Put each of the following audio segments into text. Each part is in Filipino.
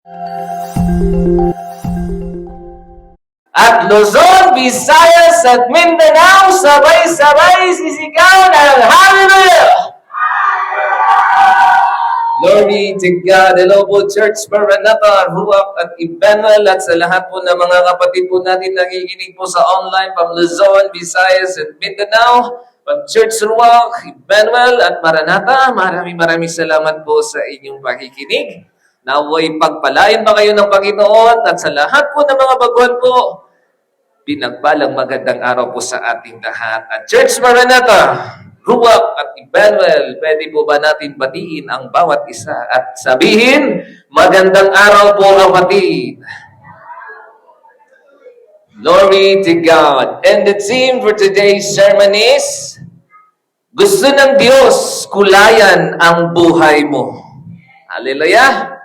At Luzon, Visayas at Mindanao, sabay-sabay sisigaw ng Hallelujah! Glory to God. Hello po, Church Maranatha, Ruach at Emmanuel at sa lahat po ng mga kapatid po natin nakikinig po sa online from Luzon, Visayas at Mindanao. From Church Ruach, Emmanuel at Maranatha, maraming salamat po sa inyong pakikinig. Naway pagpalain ba kayo ng Panginoon at sa lahat po ng mga baguhan po, pinagpalang magandang araw po sa ating lahat. At Church Maranatha, Ruach at Emmanuel, pwede po ba natin batiin ang bawat isa at sabihin, magandang araw po kapatid. Glory to God. And the theme for today's sermon is, gusto ng Diyos kulayan ang buhay mo. Hallelujah.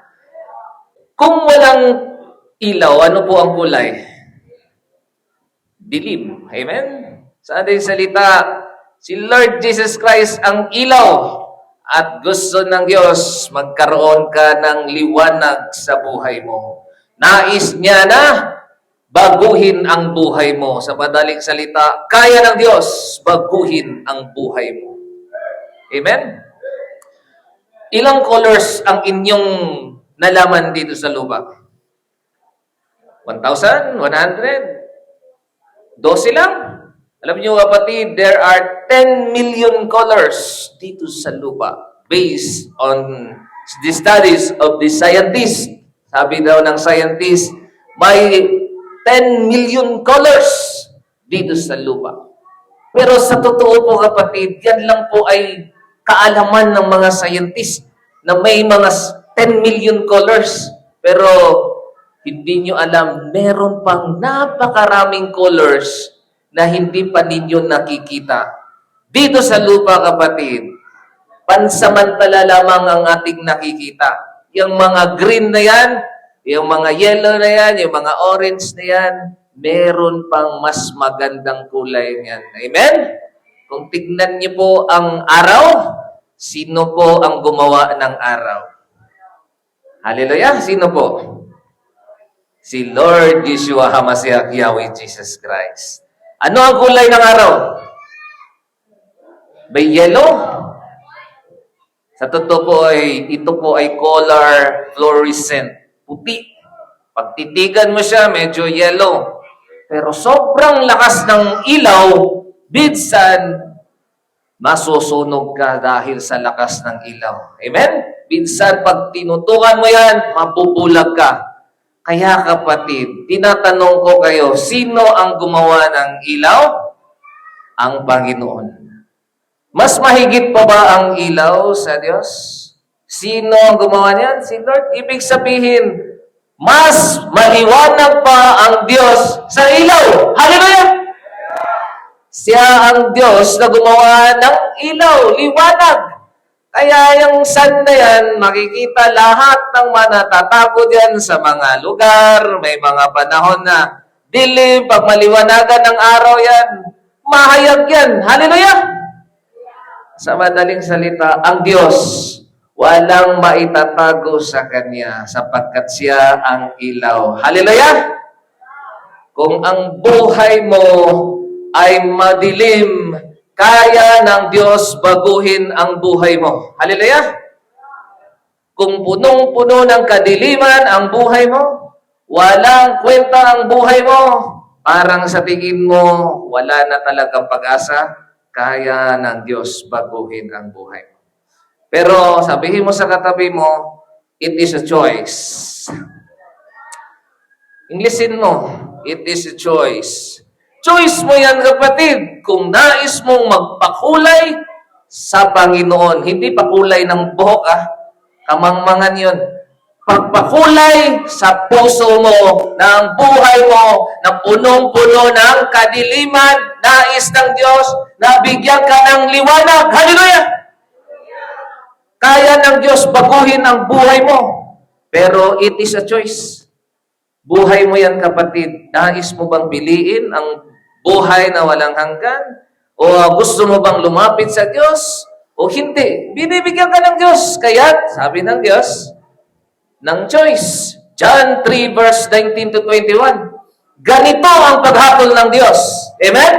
Kung walang ilaw, ano po ang kulay? Dilim. Amen? Sa ating salita, si Lord Jesus Christ ang ilaw at gusto ng Diyos magkaroon ka ng liwanag sa buhay mo. Nais niya na baguhin ang buhay mo. Sa madaling salita, kaya ng Diyos baguhin ang buhay mo. Amen? Ilang colors ang inyong nalaman dito sa lupa? 1,100? 12 lang? Alam niyo kapatid, there are 10 million colors dito sa lupa based on the studies of the scientists. Sabi daw ng scientists, may 10 million colors dito sa lupa. Pero sa totoo po kapatid, yan lang po ay kaalaman ng mga scientists na may mga 10 million colors. Pero hindi nyo alam, meron pang napakaraming colors na hindi pa ninyo nakikita. Dito sa lupa, kapatid, pansamantala lamang ang ating nakikita. Yung mga green na yan, yung mga yellow na yan, yung mga orange na yan, meron pang mas magandang kulay niyan. Amen? Kung tignan niyo po ang araw, sino po ang gumawa ng araw? Hallelujah! Sino po? Si Lord Yeshua HaMashiach Yahweh Jesus Christ. Ano ang kulay ng araw? May yellow? Sa totoo po ay, ito po ay color fluorescent. Puti. Pag titigan mo siya, medyo yellow. Pero sobrang lakas ng ilaw, minsan, masusunog ka dahil sa lakas ng ilaw. Amen? Minsan, pag tinutukan mo yan, mapupulag ka. Kaya kapatid, tinatanong ko kayo, sino ang gumawa ng ilaw? Ang Panginoon. Mas mahigit pa ba ang ilaw sa Diyos? Sino ang gumawa niyan? Si Lord. Ibig sabihin, mas maliwanag pa ang Diyos sa ilaw. Hallelujah! Siya ang Diyos na gumawa ng ilaw, liwanag. Kaya yung sun na yan, makikita lahat ng manatatago diyan sa mga lugar. May mga panahon na dilim, pag maliwanagan ng araw yan, mahayag yan. Hallelujah! Sa madaling salita, ang Diyos, walang maitatago sa Kanya sapagkat siya ang ilaw. Hallelujah! Kung ang buhay mo ay madilim, kaya ng Diyos baguhin ang buhay mo. Hallelujah! Kung punong-puno ng kadiliman ang buhay mo, walang kwenta ang buhay mo, parang sa tingin mo, wala na talagang pag-asa, kaya ng Diyos baguhin ang buhay mo. Pero sabihin mo sa katabi mo, it is a choice. Inglesin mo, it is a choice. Choice mo yan, kapatid, kung nais mong magpakulay sa Panginoon. Hindi pakulay ng buhok, kamangmangan yun. Pagpakulay sa puso mo, ng buhay mo, na punong-puno ng kadiliman, nais ng Diyos, na bigyan ka ng liwanag. Hallelujah! Kaya ng Diyos baguhin ang buhay mo. Pero it is a choice. Buhay mo yan, kapatid. Nais mo bang piliin ang buhay na walang hanggan? O gusto mo bang lumapit sa Diyos? O hindi? Binibigyan ka ng Diyos. Kaya, sabi ng Diyos, ng choice. John 3 verse 19 to 21. Ganito ang paghatol ng Diyos. Amen?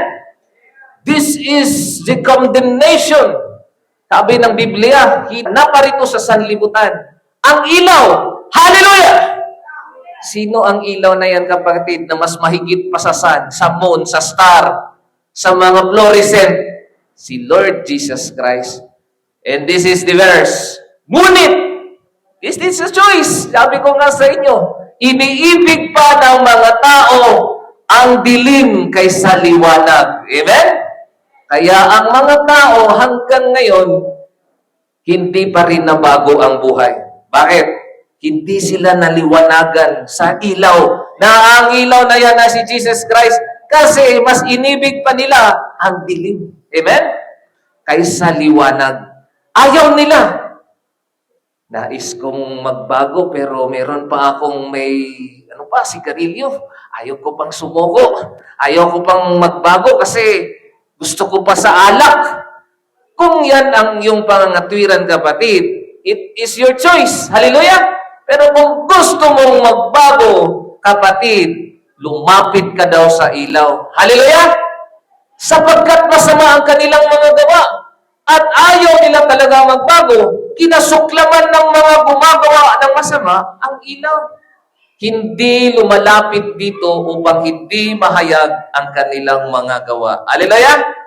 This is the condemnation. Sabi ng Biblia, naparito sa sanlibutan. Ang ilaw. Hallelujah! Sino ang ilaw na yan, kapatid, na mas mahigit pa sa sun, sa moon, sa star, sa mga fluorescent? Si Lord Jesus Christ. And this is the verse. Ngunit, this is a choice. Sabi ko nga sa inyo, iniibig pa ng mga tao ang dilim kaysa liwanag. Amen? Kaya ang mga tao hanggang ngayon, hindi pa rin nabago ang buhay. Bakit? Hindi sila naliwanagan sa ilaw. Na ang ilaw na yan na si Jesus Christ, kasi mas inibig pa nila ang dilim. Amen? Kaysa liwanag. Ayaw nila. Nais kong magbago pero meron pa akong sigarilyo. Ayaw ko pang sumuko. Ayaw ko pang magbago kasi gusto ko pa sa alak. Kung yan ang iyong pangangatwiran, kapatid, it is your choice. Hallelujah! Pero kung gusto mong magbago, kapatid, lumapit ka daw sa ilaw. Hallelujah! Sapagkat masama ang kanilang mga gawa at ayaw nila talaga magbago, kinasuklaman ng mga gumagawa ng masama ang ilaw. Hindi lumalapit dito upang hindi mahayag ang kanilang mga gawa. Hallelujah!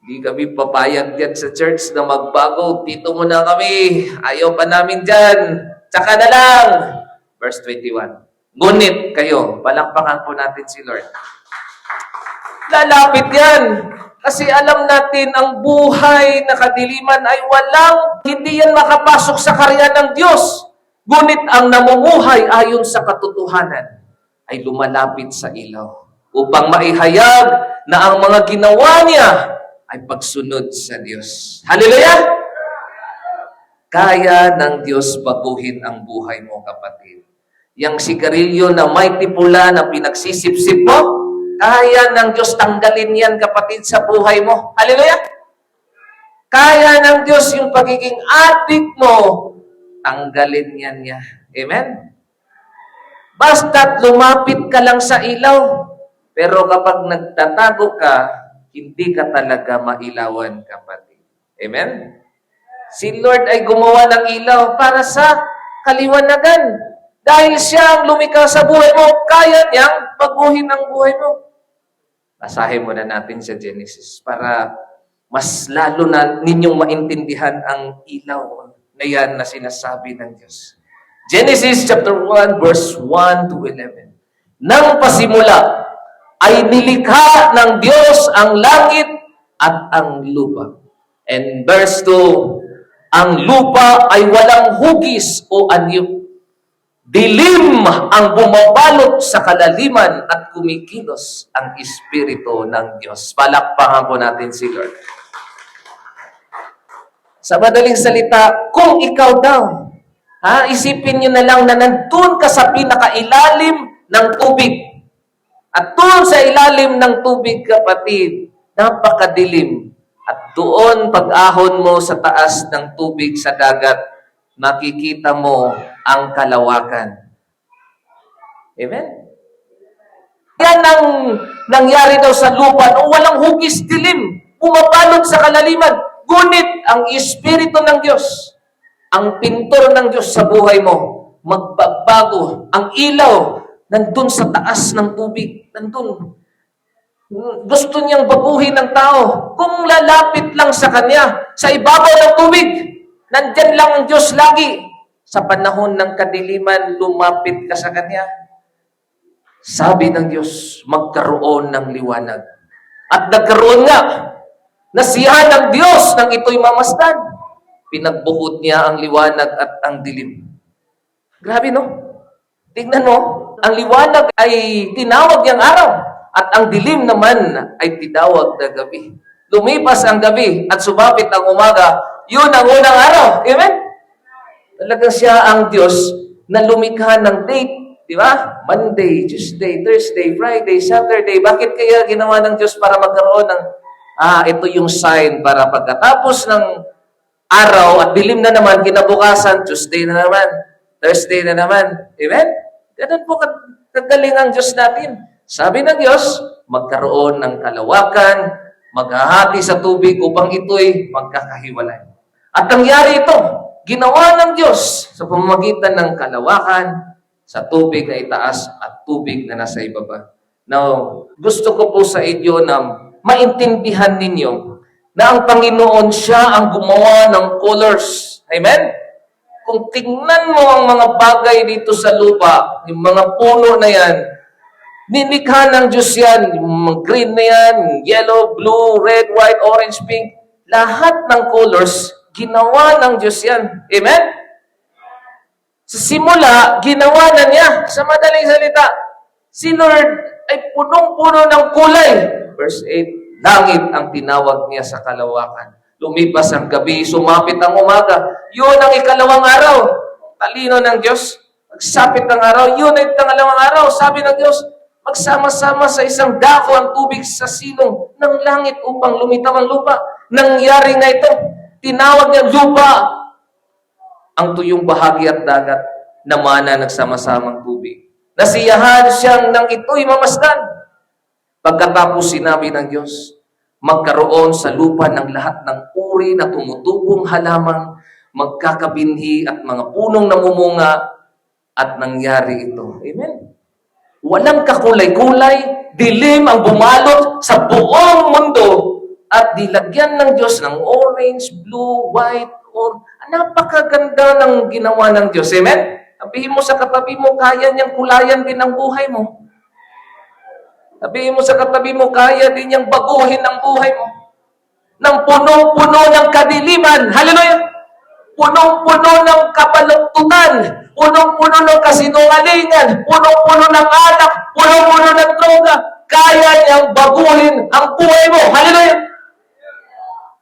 Hindi kami papayag dyan sa church na magbago. Dito muna kami. Ayaw pa namin dyan. Tsaka na lang. Verse 21. Ngunit kayo, palakpakan po natin si Lord. Lalapit yan. Kasi alam natin, ang buhay na kadiliman ay hindi yan makapasok sa karya ng Diyos. Ngunit ang namumuhay ayon sa katotohanan ay lumalapit sa ilaw upang maihayag na ang mga ginawa niya ay pagsunod sa Diyos. Hallelujah! Kaya ng Diyos baguhin ang buhay mo, kapatid. Yang sigarilyo na may tipula na pinagsisip-sip mo, kaya ng Diyos tanggalin yan, kapatid, sa buhay mo. Hallelujah! Kaya ng Diyos yung pagiging addict mo, tanggalin yan niya. Amen? Basta't lumapit ka lang sa ilaw. Pero kapag nagtatago ka, hindi ka talaga mailawan, kapatid. Amen? Si Lord ay gumawa ng ilaw para sa kaliwanagan. Dahil siya ang lumikha sa buhay mo, kaya niyang baguhin ang buhay mo. Basahin muna natin sa Genesis para mas lalo na ninyong maintindihan ang ilaw na yan na sinasabi ng Diyos. Genesis chapter 1, verse 1 to 11. Nang pasimula, ay nilikha ng Diyos ang langit at ang lupa. And verse 2, ang lupa ay walang hugis o anyo. Dilim ang bumabalot sa kalaliman at kumikilos ang Espiritu ng Diyos. Palakpakan po natin si Lord. Sa madaling salita, kung ikaw daw, isipin nyo na lang na nandun ka sa pinakailalim ng tubig. At doon sa ilalim ng tubig, kapatid, napakadilim. At doon, pag-ahon mo sa taas ng tubig sa dagat, makikita mo ang kalawakan. Amen? Yan ang nangyari daw sa lupa. No, walang hugis dilim. Pumabalot sa kalaliman. Ngunit ang Espiritu ng Diyos, ang pintor ng Diyos sa buhay mo, magbabago. Ang ilaw, nandun sa taas ng tubig. Nandun. Gusto niyang baguhin ng tao. Kung lalapit lang sa Kanya, sa ibabaw ng tubig, nandyan lang ang Diyos lagi. Sa panahon ng kadiliman, lumapit ka sa Kanya. Sabi ng Diyos, magkaroon ng liwanag. At nagkaroon nga. Nasiyahan ng Diyos nang ito'y mamasdan. Pinagbuhod niya ang liwanag at ang dilim. Grabe, no? Tingnan mo, ang liwanag ay tinawag niyang araw at ang dilim naman ay tinawag na gabi. Lumipas ang gabi at sumapit ang umaga, yun ang unang araw. Amen? Talagang siya ang Diyos na lumikha ng date. Di ba? Monday, Tuesday, Thursday, Friday, Saturday. Bakit kaya ginawa ng Diyos para magkaroon ng, ito yung sign para pagkatapos ng araw at dilim na naman, kinabukasan, Tuesday na naman. Thursday na naman. Amen? Ganun po kagaling ang Diyos natin. Sabi ng Diyos, magkaroon ng kalawakan, maghahati sa tubig upang ito'y magkakahiwalay. At nangyari ito, ginawa ng Diyos sa pamamagitan ng kalawakan sa tubig na itaas at tubig na nasa ibaba. Now, gusto ko po sa inyo na maintindihan ninyo na ang Panginoon siya ang gumawa ng colors. Amen? Kung tingnan mo ang mga bagay dito sa lupa, yung mga puno na yan, nilikha ng Diyos yan, yung green na yan, yellow, blue, red, white, orange, pink, lahat ng colors, ginawa ng Diyos yan. Amen? Sa simula, ginawa na niya. Sa madaling salita, si Lord ay punong-puno ng kulay. Verse 8, langit ang tinawag niya sa kalawakan. Lumipas ang gabi, sumapit ang umaga. Yun ang ikalawang araw. Talino ng Diyos. Magsapit ang araw, yun ay pangalawang araw. Sabi ng Diyos, magsama-sama sa isang dako ang tubig sa silong ng langit upang lumitaw ang lupa. Nangyari nga ito. Tinawag niya lupa ang tuyong bahagi at dagat na mana nagsama-samang tubig. Nasiyahan siyang nang ito'y mamasdan. Pagkatapos sinabi ng Diyos, magkaroon sa lupa ng lahat ng uri na tumutubong halaman, magkakabinhi at mga punong namumunga, at nangyari ito. Amen? Walang kakulay-kulay, dilim ang bumalot sa buong mundo at dilagyan ng Diyos ng orange, blue, white, or napakaganda ng ginawa ng Diyos. Amen? Sabihin mo sa katabi mo, kaya niyang kulayan din ang buhay mo. Sabihin mo sa katabi mo, kaya din niyang baguhin ang buhay mo. Nang punong-puno ng kadiliman. Hallelujah! Punong-puno ng kabaluktutan. Punong-puno ng kasinungalingan. Punong-puno ng alak. Punong-puno ng droga. Kaya niyang baguhin ang buhay mo. Hallelujah!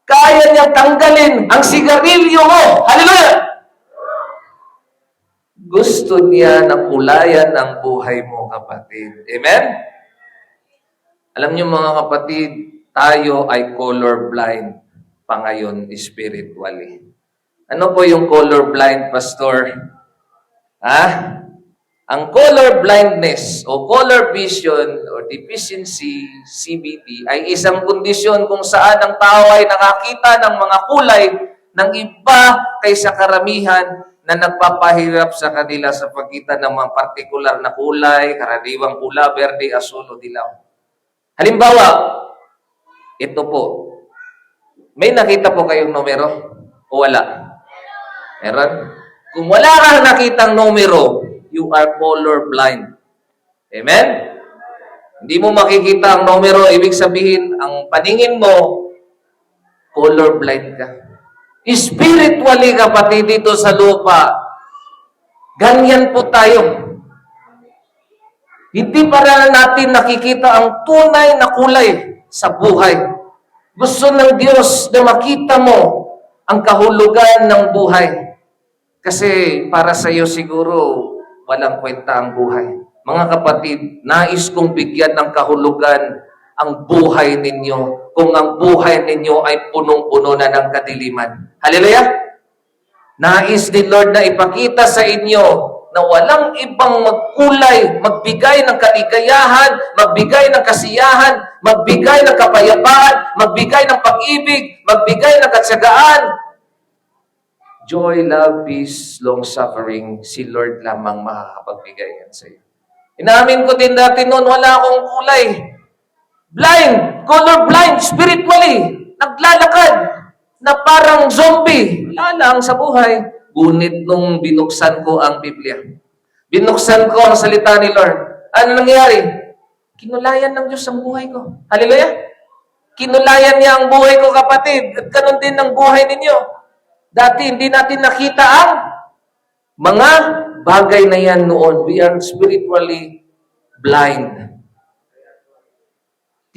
Kaya niyang tanggalin ang sigarilyo mo. Hallelujah! Gusto niya na kulayan ang buhay mo, kapatid. Amen? Alam niyo mga kapatid, tayo ay colorblind pa ngayon spiritually. Ano po yung colorblind, Pastor? Ang color blindness o color vision or deficiency, CBD, ay isang kondisyon kung saan ang tao ay nakakita ng mga kulay ng iba kaysa karamihan na nagpapahirap sa kanila sa pagitan ng mga partikular na kulay, karaniwang pula, berde, asul o dilaw. Halimbawa, ito po. May nakita po kayong numero o wala? Meron? Kung wala kang nakitang numero, you are colorblind. Amen? Hindi mo makikita ang numero, ibig sabihin, ang paningin mo, colorblind ka. Spiritually, kapatid, dito sa lupa, ganyan po tayo. Hindi para natin nakikita ang tunay na kulay sa buhay. Gusto ng Diyos na makita mo ang kahulugan ng buhay. Kasi para sa iyo siguro, walang kwenta ang buhay. Mga kapatid, nais kong bigyan ng kahulugan ang buhay ninyo kung ang buhay ninyo ay punong-puno na ng kadiliman. Hallelujah! Nais ni Lord na ipakita sa inyo na walang ibang magkulay, magbigay ng kaligayahan, magbigay ng kasiyahan, magbigay ng kapayapaan, magbigay ng pag-ibig, magbigay ng katsagaan. Joy, love, peace, long-suffering, si Lord lamang makakapagbigay yan sa iyo. Inamin ko din dati noon, wala akong kulay. Blind, color blind, spiritually, naglalakad na parang zombie. Wala lang sa buhay. Ngunit nung binuksan ko ang Biblia, binuksan ko ang salita ni Lord, ano nangyari? Kinulayan ng Diyos ang buhay ko. Hallelujah! Kinulayan niya ang buhay ko, kapatid. At ganun din ang buhay ninyo. Dati hindi natin nakita ang mga bagay na yan noon. We are spiritually blind.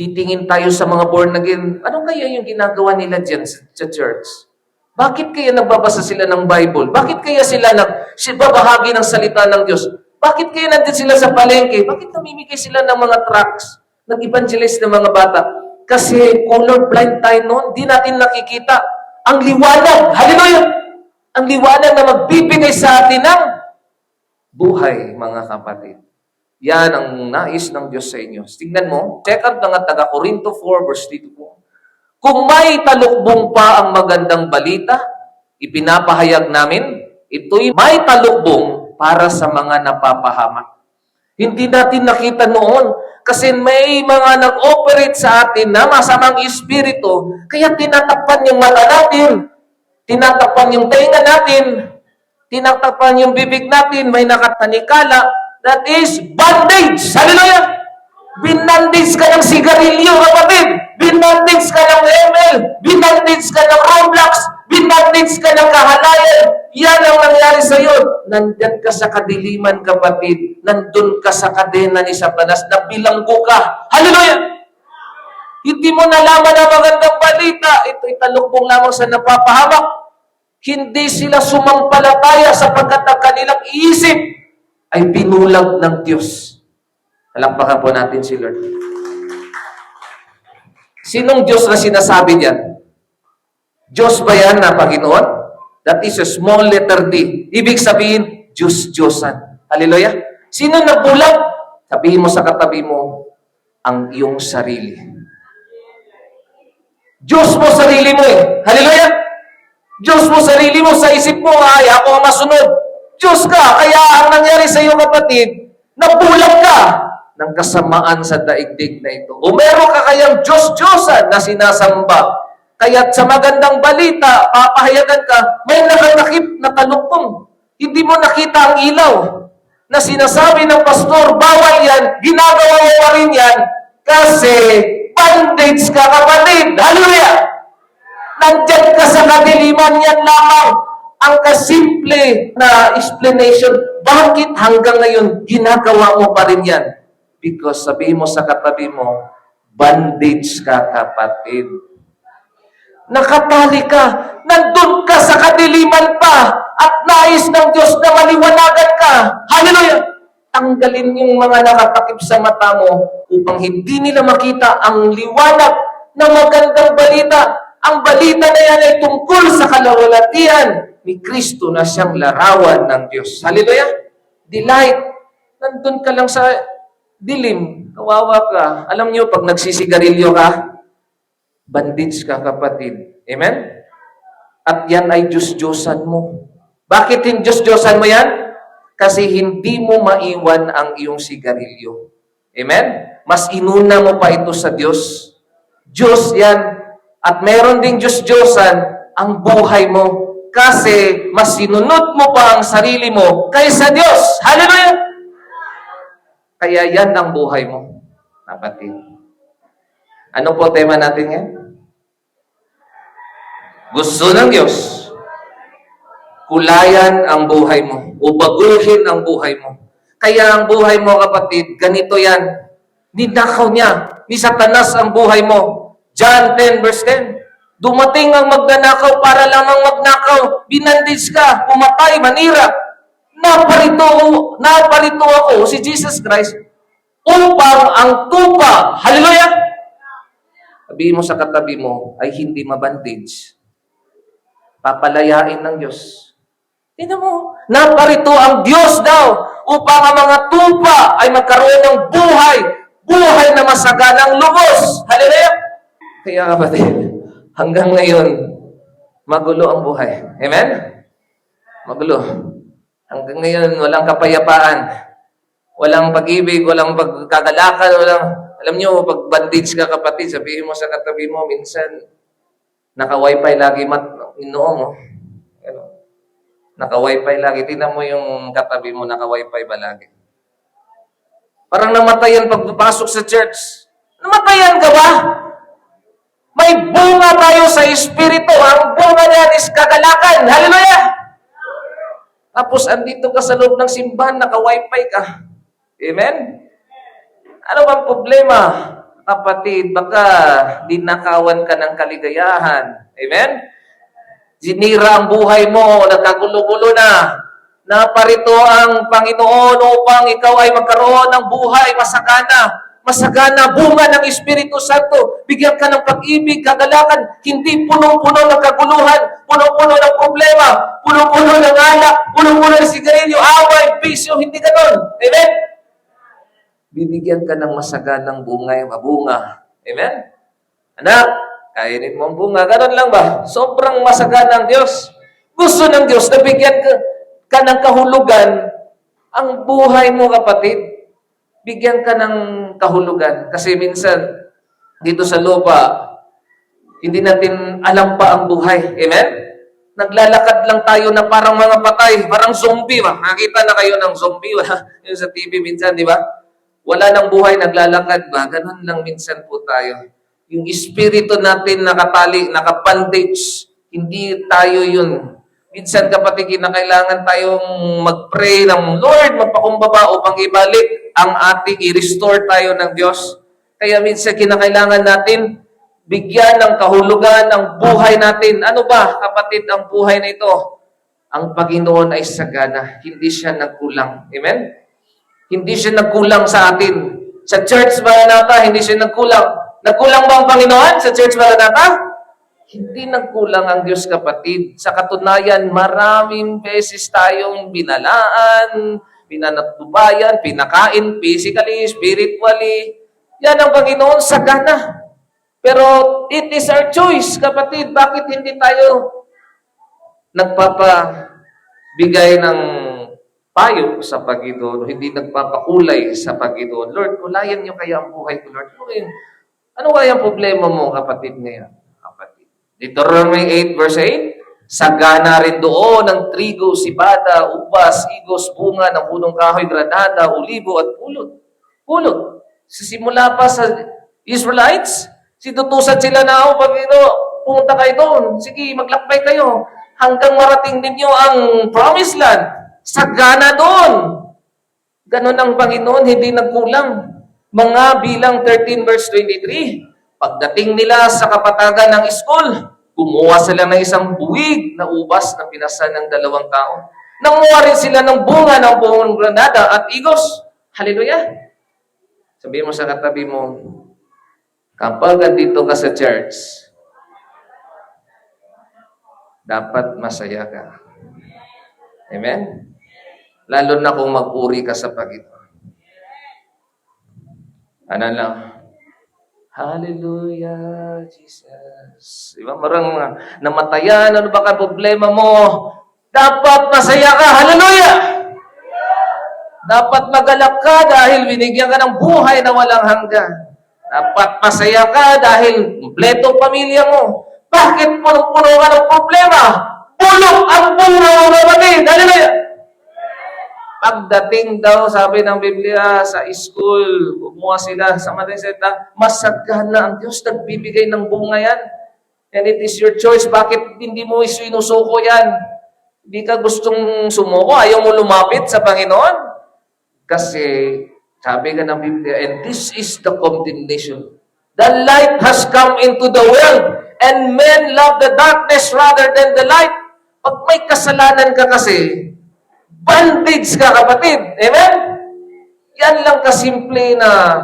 Titingin tayo sa mga born again. Ano kaya yung ginagawa nila dyan sa church? Bakit kaya nagbabasa sila ng Bible? Bakit kaya sila nagbabahagi ng salita ng Diyos? Bakit kaya nandun sila sa palengke? Bakit namimigay sila ng mga tracts? Nag-evangelize ng mga bata? Kasi colorblind tayo noon. Di natin nakikita ang liwanag. Hallelujah! Ang liwanag na magbibigay sa atin ng buhay, mga kapatid. Yan ang nais ng Diyos sa inyo. Tingnan mo, check out ng taga Corinto 4 verse 3 po. Kung may talukbong pa ang magandang balita, ipinapahayag namin, ito'y may talukbong para sa mga napapahamak. Hindi natin nakita noon kasi may mga nag-operate sa atin na masamang espiritu, kaya tinatakpan yung mata natin, tinatakpan yung tenga natin, tinatakpan yung bibig natin, may nakatanikala. That is bondage. Hallelujah! Binandage ka ng sigarilyo, kapatid. Binandage ka ng ML. Binandage ka ng Roblox. Binandage ka ng kahalayan. Yan ang nangyari sa iyo. Nandyan ka sa kadiliman, kapatid. Nandun ka sa kadena ni Satanas na bilanggo ka. Hallelujah! Hindi mo nalaman ang magandang balita. Ito'y talukbong lamang sa napapahamak. Hindi sila sumampalataya sapagkat ang kanilang isip ay binulag ng Diyos. Palakpakan po natin si Lord. Sinong Diyos na sinasabi niyan? Diyos ba yan na Panginoon? That is a small letter D. Ibig sabihin, Diyos-Diyosan. Hallelujah. Sino nagbulag? Sabihin mo sa katabi mo, ang iyong sarili. Diyos mo sarili mo eh. Hallelujah. Diyos mo sarili mo sa isip mo, ay ako ang masunod. Diyos ka. Kaya ang nangyari sa iyo, kapatid, nabulag ka ng kasamaan sa daigdig na ito. O meron ka kayang Diyos-Diyosan na sinasamba. Kaya't sa magandang balita, papahayagan ka, may nakanakip na talukbong. Hindi mo nakita ang ilaw na sinasabi ng pastor, bawal yan, ginagawa mo pa rin yan, kasi bondage ka, kapatid. Hallelujah! Nandyan ka sa kadiliman, yan lamang ang kasimple na explanation. Bakit hanggang ngayon ginagawa mo pa rin yan? Because sabihin mo sa katabi mo, bandage ka, kapatid. Nakatali ka, nandun ka sa kadiliman pa, at nais ng Diyos na maliwanagan ka. Hallelujah! Tanggalin yung mga nakatakip sa mata mo upang hindi nila makita ang liwanag ng magandang balita. Ang balita na yan ay tungkol sa kalawalatian ni Kristo na siyang larawan ng Diyos. Hallelujah! Delight. Nandun ka lang sa dilim, kawawa ka. Alam niyo, pag nagsisigarilyo ka, bandage ka, kapatid. Amen? At yan ay Diyos-Diyosan mo. Bakit yung Diyos-Diyosan mo yan? Kasi hindi mo maiwan ang iyong sigarilyo. Amen? Mas inuna mo pa ito sa Diyos. Diyos yan. At meron ding Diyos-Diyosan ang buhay mo. Kasi mas sinunod mo pa ang sarili mo kaysa Diyos. Hallelujah! Kaya yan ang buhay mo, kapatid. Ano po tema natin ngayon? Gusto ng Diyos, kulayan ang buhay mo, o baguhin ang buhay mo. Kaya ang buhay mo, kapatid, ganito yan. Ninakaw niya, ni Satanas ang buhay mo. John 10 verse 10. Dumating ang magnanakaw para lamang magnakaw. Binandage ka, pumatay, manira. Naparito ako, si Jesus Christ, upang ang tupa, hallelujah! Sabihin mo sa katabi mo, ay hindi mabandage. Papalayain ng Diyos. Tingnan mo, naparito ang Diyos daw upang ang mga tupa ay magkaroon ng buhay. Buhay na masaganang lubos. Hallelujah! Kaya kapatid, hanggang ngayon, magulo ang buhay. Amen? Magulo. Hanggang ngayon, walang kapayapaan. Walang pag-ibig, walang pagkagalakan, walang... Alam nyo, pag bandage ka, kapatid, sabihin mo sa katabi mo, minsan, naka-wifi lagi inoo mo. Naka-wifi lagi. Tingnan mo yung katabi mo, naka-wifi ba lagi? Parang namatayan pagpasok sa church. Namatayan ka ba? May bunga tayo sa Espiritu. Ang bunga niyan is kagalakan. Hallelujah! Tapos, andito ka sa loob ng simbahan, naka-wifi ka. Amen? Ano bang problema? Kapatid, baka dinakawan ka ng kaligayahan. Amen? Sinira ang buhay mo, nagkagulo-gulo na. Naparito ang Panginoon upang ikaw ay magkaroon ng buhay, masagana. Masagana, bunga ng Espiritu Santo. Bigyan ka ng pag-ibig, kagalakan, hindi punong-puno ng kaguluhan. puno-puno ng problema, puno-puno ng alak, puno-puno ng sigarilyo, away, bisyo, hindi ganon. Amen? Bibigyan ka ng masaganang mabunga. Amen? Anak, kainin mo ang bunga. Ganon lang ba? Sobrang masagana ang Diyos. Gusto ng Diyos na bigyan ka ng kahulugan ang buhay mo, kapatid. Bigyan ka ng kahulugan. Kasi minsan, dito sa lupa, hindi natin alam pa ang buhay. Amen? Naglalakad lang tayo na parang mga patay, parang zombie ba? Nakita na kayo ng zombie ba? Yung sa TV minsan, di ba? Wala nang buhay, naglalakad ba? Ganun lang minsan po tayo. Yung espiritu natin nakatali, nakabandage, hindi tayo yun. Minsan kapatid, kinakailangan tayong mag-pray ng Lord, magpakumbaba upang ibalik ang ating i-restore tayo ng Diyos. Kaya minsan kinakailangan natin bigyan ng kahulugan ang buhay natin. Ano ba, kapatid, ang buhay na ito? Ang Panginoon ay sagana. Hindi siya nagkulang. Amen? Hindi siya nagkulang sa atin. Sa Church Maranatha, hindi siya nagkulang. Nagkulang ba ang Panginoon sa Church Maranatha? Hindi nagkulang ang Diyos, kapatid. Sa katunayan, maraming beses tayong binalaan, pinanatnubayan, pinakain, physically, spiritually. Yan ang Panginoon, sagana. Pero it is our choice, kapatid. Bakit hindi tayo nagpapabigay ng payo sa Panginoon, hindi nagpapakulay sa Panginoon? Lord, kulayan niyo kaya ang buhay ko, Lord. Ano kaya ang problema mo, kapatid, ngayon? Kapatid. Deuteronomy 8 verse 8, sagana rin doon ng trigo, sibada, ubas, igos, bunga ng punong kahoy, granada, olibo, at pulot. Pulot. Simula pa sa Israelites, sinutusan sila na, Panginoon, pumunta kayo doon. Sige, maglakbay kayo hanggang marating ninyo ang promised land. Sagana doon. Ganon ang Panginoon, hindi nagkulang. Mga bilang 13 verse 23, pagdating nila sa kapatagan ng school, gumawa sila ng isang buwig na ubas na pinasa ng 2 tao. Nanguha rin sila ng bunga ng buong granada at igos. Hallelujah! Sabihin mo sa katabi mo, kapag andito ka sa church, dapat masaya ka. Amen? Lalo na kung mag-uri ka sa Panginoon. Ano lang? Hallelujah, Jesus. Diba? Marang namatayan, ano ba ka problema mo? Dapat masaya ka. Hallelujah! Dapat magalak ka dahil binigyan ka ng buhay na walang hanggan. Dapat masaya ka dahil kompleto pamilya mo. Bakit punong-puno ka ng problema? Bulok ang bunga mo, kapatid. Hallelujah! Pagdating daw, sabi ng Biblia, sa school, kumuha sila sa Mariseta, masagana ang Diyos, nagbibigay ng bunga yan. And it is your choice. Bakit hindi mo isinusuko yan? Hindi ka gustong sumuko, ayaw mo lumapit sa Panginoon? Kasi, sabi nga ng Biblia, and this is the condemnation. The light has come into the world, and men love the darkness rather than the light. Pag may kasalanan ka kasi, bondage ka, kapatid. Amen? Yan lang kasimple na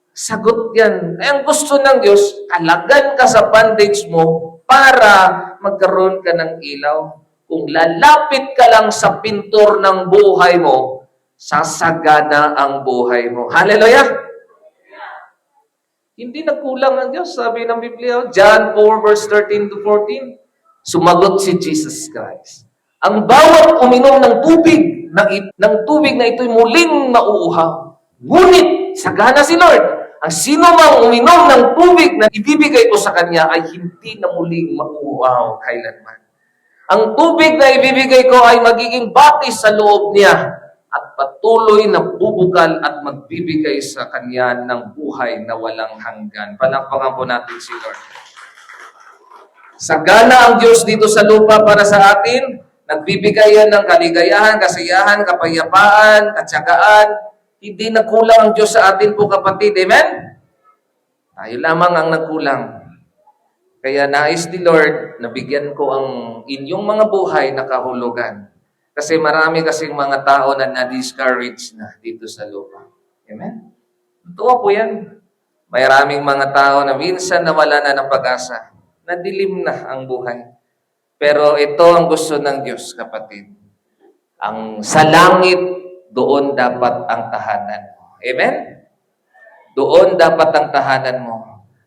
sagot yan. Ay, ang gusto ng Diyos, kalagan ka sa bondage mo para magkaroon ka ng ilaw. Kung lalapit ka lang sa pintor ng buhay mo, sasagana ang buhay mo. Hallelujah! Hindi nagkulang ang Diyos. Sabi ng Biblia, John 4 verse 13 to 14, sumagot si Jesus Christ. Ang bawat uminom ng tubig na ito'y muling mauuhaw. Ngunit, sagana si Lord, ang sino mang uminom ng tubig na ibibigay ko sa kanya ay hindi na muling mauuhaw kailanman. Ang tubig na ibibigay ko ay magiging batis sa loob niya at patuloy na bubukal at magbibigay sa kanya ng buhay na walang hanggan. Palakpakan po natin si Lord. Sagana ang Diyos dito sa lupa para sa atin. Nagbibigay yan ng kaligayahan, kasiyahan, kapayapaan, katsagaan. Hindi nagkulang ang Diyos sa atin po, kapatid. Amen? Tayo lamang ang nagkulang. Kaya nais ni Lord na bigyan ko ang inyong mga buhay na kahulugan. Kasi marami kasing mga tao na na-discourage na dito sa lupa. Amen? Totoo po yan. Maraming mga tao na minsan nawala na ng pag-asa. Nadilim na ang buhay. Pero ito ang gusto ng Diyos, kapatid. Ang sa langit, doon dapat ang tahanan mo. Amen? Doon dapat ang tahanan mo,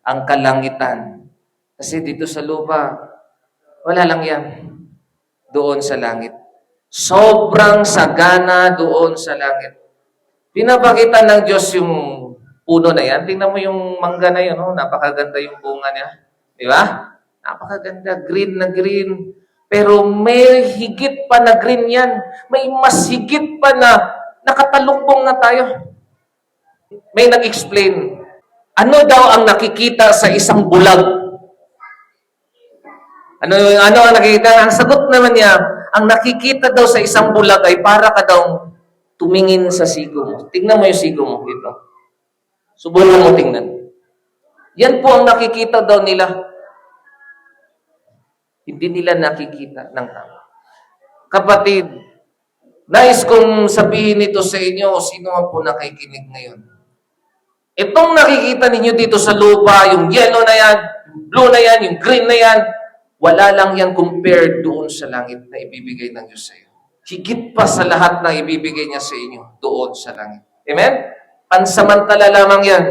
ang kalangitan. Kasi dito sa lupa, wala lang yan. Doon sa langit. Sobrang sagana doon sa langit. Pinapakita ng Diyos yung puno na yan. Tingnan mo yung mangga na yun, oh. Napakaganda yung bunga niya. Di ba? Napakaganda, green na green. Pero may higit pa na green yan. May mas higit pa na nakatalukbong na tayo. May nag-explain, ano daw ang nakikita sa isang bulag? Ano ang nakikita? Ang sagot naman niya, ang nakikita daw sa isang bulag ay para ka daw tumingin sa sigo mo. Tingnan mo yung sigo mo dito. Subukan mo tingnan. Yan po ang nakikita daw nila. Hindi nila nakikita ng tama. Kapatid, nais kong sabihin ito sa inyo, sino man po nakikinig ngayon. Itong nakikita ninyo dito sa lupa, yung yellow na yan, yung blue na yan, yung green na yan, wala lang yan compared doon sa langit na ibibigay ng Diyos sa iyo. Higit pa sa lahat na ibibigay niya sa inyo doon sa langit. Amen? Pansamantala lamang yan.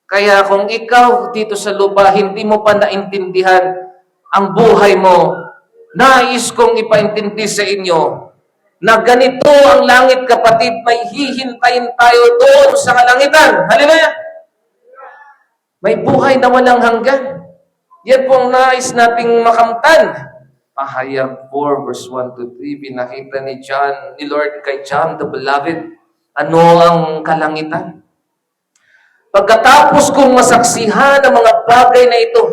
Kaya kung ikaw dito sa lupa, hindi mo pa naintindihan ang buhay mo, nais kong ipaintindi sa inyo na ganito ang langit, kapatid, may hihintayin tayo doon sa kalangitan. Hallelujah! May buhay na walang hanggan. Yan po ang nais nating makamtan. Pahayag 4 verse 1 to 3, pinakita ni Lord kay John the Beloved, ano ang kalangitan. Pagkatapos kong masaksihan ang mga bagay na ito,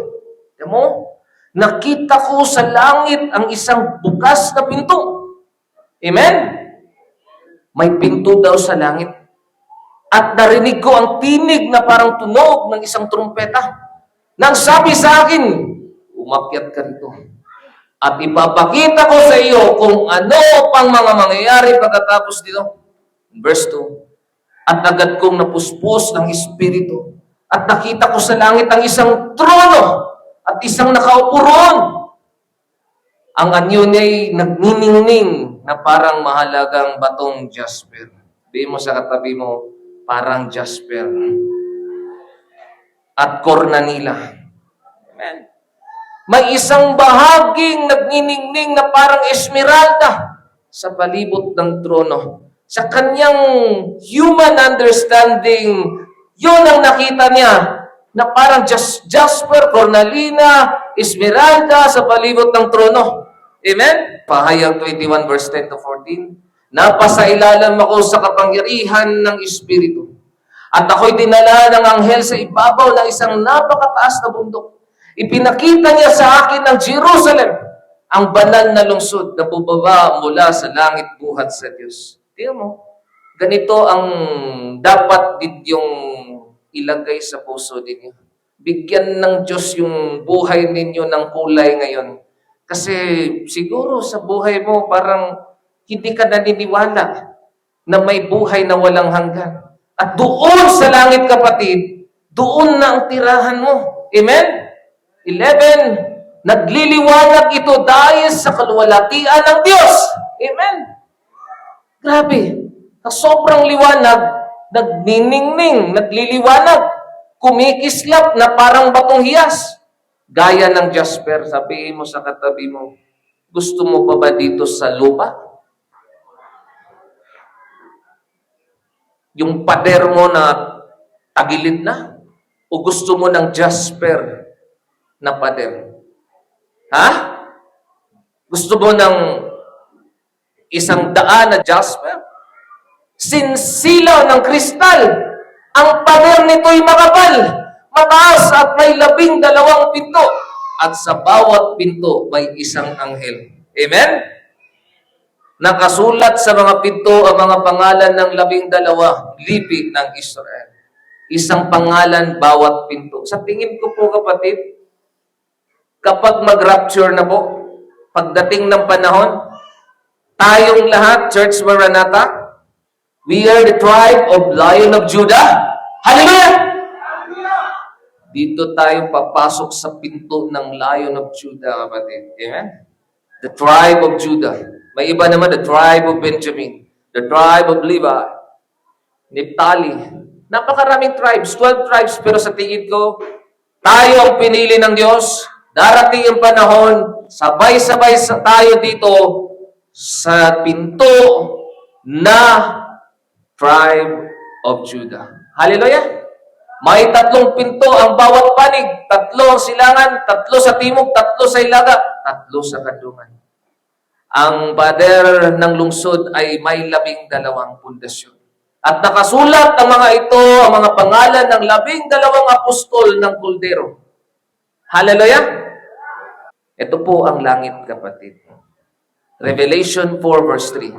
mo, nakita ko sa langit ang isang bukas na pinto. Amen? May pinto daw sa langit. At narinig ko ang tinig na parang tunog ng isang trumpeta. Nang sabi sa akin, umakyat ka rito. At ipapakita ko sa iyo kung ano pang mga mangyayari pagkatapos dito. Verse 2. At agad kong napuspos ng Espiritu. At nakita ko sa langit ang isang trono at isang nakaupo roon. Ang anyo niya'y nagniningning na parang mahalagang batong jasper. Sabihin mo sa katabi mo, parang jasper. At kornanila. Amen. May isang bahaging nagniningning na parang esmeralda sa palibot ng trono. Sa kanyang human understanding, yun ang nakita niya na parang jasper, cornalina, esmeralda sa palibot ng trono. Amen? Pahayag 21 verse 10 to 14. Napasailalim ako sa kapangyarihan ng Espiritu. At ako'y dinala ng anghel sa ibabaw ng isang napakataas na bundok. Ipinakita niya sa akin ng Jerusalem, ang banal na lungsod na bubaba mula sa langit buhat sa Diyos. Tingnan mo, ganito ang dapat yung ilagay sa puso ninyo. Bigyan ng Diyos yung buhay ninyo ng kulay ngayon. Kasi siguro sa buhay mo parang hindi ka naniniwala na may buhay na walang hanggan. At doon sa langit, kapatid, doon na ang tirahan mo. Amen? 11, nagliliwanag ito dahil sa kaluwalhatian ng Diyos. Amen? Grabe. Sa sobrang liwanag, nagniningning, nagliliwanag, kumikislap na parang batong hiyas. Gaya ng jasper, sabihin mo sa katabi mo, gusto mo pa ba dito sa lupa? Yung pader mo na tagilid na? O gusto mo ng jasper na pader? Ha? Gusto mo ng isang daan na jasper? Sinsilaw ng kristal. Ang pader nito'y makapal, mataas at may 12 pinto. At sa bawat pinto may isang anghel. Amen? Nakasulat sa mga pinto ang mga pangalan ng 12 lipi ng Israel. Isang pangalan bawat pinto. Sa tingin ko po, kapatid, kapag mag-rapture na po, pagdating ng panahon, tayong lahat, Church Maranatha, we are the tribe of Lion of Judah. Hallelujah! Dito tayo papasok sa pinto ng Lion of Judah, kapatid. Amen? The tribe of Judah. May iba naman, the tribe of Benjamin. The tribe of Levi. Naphtali. Napakaraming tribes, 12 tribes, pero sa tingin ko, tayo ang pinili ng Diyos. Darating yung panahon, sabay-sabay tayo dito sa pinto na tribe of Judah. Hallelujah! May 3 pinto ang bawat panig. 3 ang silangan, 3 sa timog, 3 sa ilaga, 3 sa kanlungan. Ang pader ng lungsod ay may 12 pundasyon. At nakasulat ang mga ito, ang mga pangalan ng 12 apostol ng Kuldero. Hallelujah! Ito po ang langit, kapatid. Revelation 4 verse 3.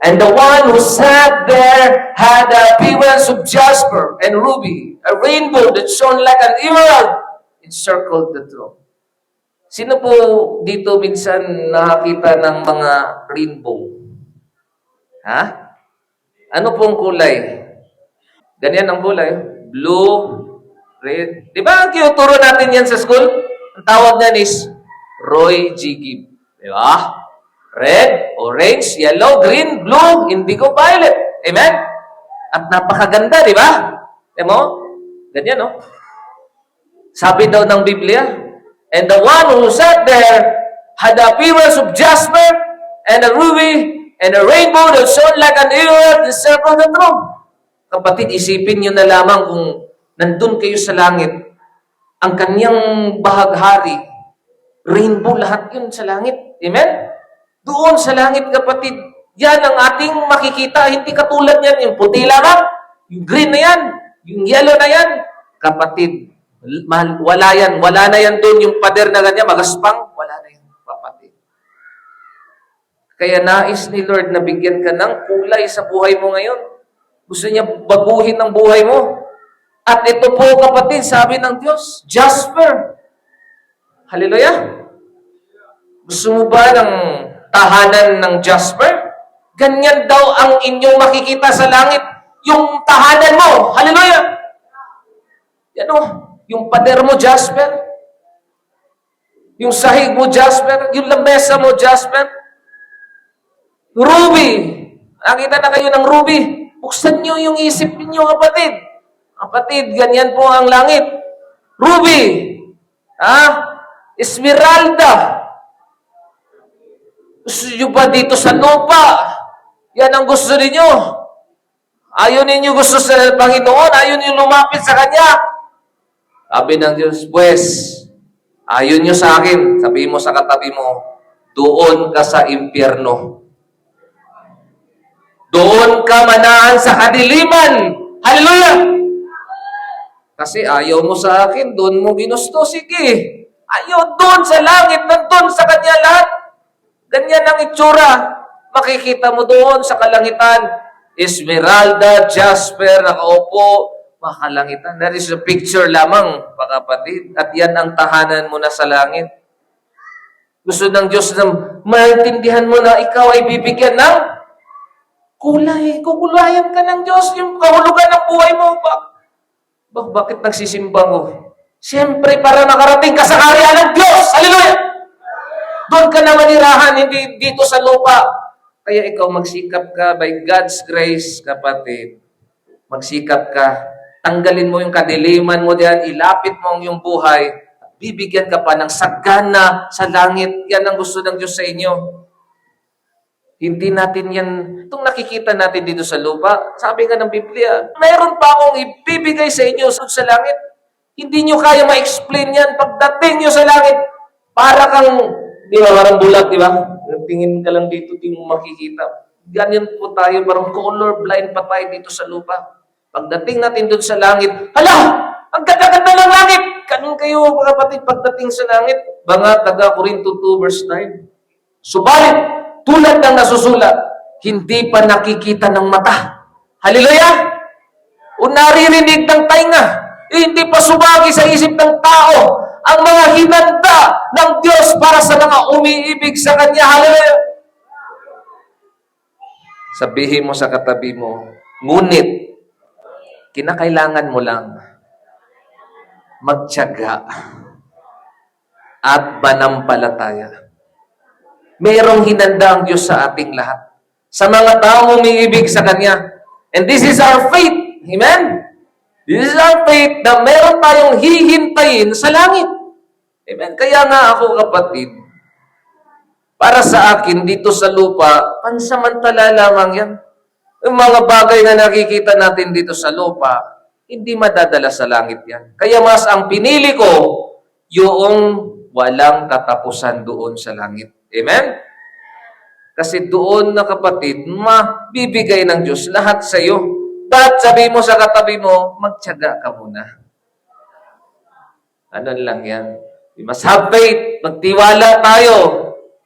And the one who sat there had the appearance of jasper and ruby, a rainbow that shone like an emerald, encircled the throne. Sino po dito minsan nakakita ng mga rainbow? Ha? Ano pong kulay? Ganyan ang kulay. Blue, red. Di ba ang tinuturo natin yan sa school? Ang tawag niyan is Roy G. Gibb. Di ba? Red, orange, yellow, green, blue, indigo, violet. Amen? At napakaganda, di ba? Di mo? Ganyan, no? Sabi daw ng Biblia, and the one who sat there had the appearance of jasper and a ruby and a rainbow that shone like an emerald encircled the throne. Kapatid, isipin nyo na lamang kung nandun kayo sa langit, ang kanyang bahaghari, rainbow lahat yun sa langit. Amen? Doon sa langit, kapatid, yan ang ating makikita. Hindi katulad yan, yung puti lamang, yung green na yan, yung yellow na yan. Kapatid, wala yan. Wala na yan doon, yung pader na ganyan, magaspang. Wala na yan, kapatid. Kaya nais ni Lord na bigyan ka ng kulay sa buhay mo ngayon. Gusto niya baguhin ang buhay mo. At ito po, kapatid, sabi ng Diyos, jasper. Hallelujah. Gusto mo ba ng tahanan ng jasper? Ganyan daw ang inyong makikita sa langit. Yung tahanan mo. Hallelujah. Yan o. Yung pader mo, jasper. Yung sahig mo, jasper. Yung lamesa mo, jasper. Ruby. Nakita na kayo ng ruby. Buksan nyo yung isip niyo, kapatid. Kapatid, ganyan po ang langit. Ruby. Esmeralda. Gusto nyo ba dito sa lupa? Yan ang gusto ninyo. Ayaw ninyo gusto sa Panginoon. Ayaw ninyo lumapit sa Kanya. Sabi ng Diyos, pues, ayaw nyo sa akin. Sabihin mo sa katabi mo, doon ka sa impyerno. Doon ka manahan sa kadiliman. Hallelujah! Kasi ayaw mo sa akin, doon mo ginusto. Sige. Ayaw doon sa langit, nandun sa Kanya lahat. Ganyan ang itsura. Makikita mo doon sa kalangitan. Esmeralda, jasper, nakaupo, makalangitan. That is a picture lamang, kapatid. At yan ang tahanan mo na sa langit. Gusto ng Diyos na maintindihan mo na ikaw ay bibigyan ng kulay. Kukulayan ka ng Diyos. Yung kahulugan ng buhay mo. Bakit nagsisimba mo? Siyempre, para makarating ka sa kaharian ng Diyos. Hallelujah! Doon ka na manirahan, hindi dito sa lupa. Kaya ikaw magsikap ka by God's grace, kapatid. Magsikap ka. Tanggalin mo yung kadiliman mo diyan, ilapit mo ang iyong buhay, at bibigyan ka pa ng sagana sa langit. Yan ang gusto ng Diyos sa inyo. Hindi natin yan, itong nakikita natin dito sa lupa, sabi nga ng Biblia, mayroon pa akong ibibigay sa inyo sa langit. Hindi nyo kaya ma-explain yan. Pagdating nyo sa langit, para kang di ba, parang bulag, di ba? Tingin ka lang dito, di mo makikita. Ganyan po tayo, parang color blind pa tayo dito sa lupa. Pagdating natin doon sa langit, hala! Ang ganda-ganda ng langit! Ganun kayo, mga kapatid, pagdating sa langit. Mga taga Corinto 2 verse 9. Subalit, tulad ng nasusulat, hindi pa nakikita ng mata. Hallelujah! O naririnig ng tainga, hindi pa sumagi sa isip ng tao ang mga hinanda ng Diyos para sa mga umiibig sa Kanya. Hallelujah! Sabihin mo sa katabi mo, ngunit, kinakailangan mo lang magtiyaga at manampalataya. Merong hinanda ang Diyos sa ating lahat. Sa mga taong umiibig sa Kanya. And this is our faith. Amen? This is our faith na meron tayong hihintayin sa langit. Amen? Kaya nga ako, kapatid, para sa akin, dito sa lupa, pansamantala lamang yan. Yung mga bagay na nakikita natin dito sa lupa, hindi madadala sa langit yan. Kaya mas ang pinili ko, yung walang katapusan doon sa langit. Amen? Kasi doon na kapatid, mabibigay ng Diyos lahat sa iyo. But sabi mo sa katabi mo, magtiyaga ka muna. Ano lang yan? We must have faith. Magtiwala tayo.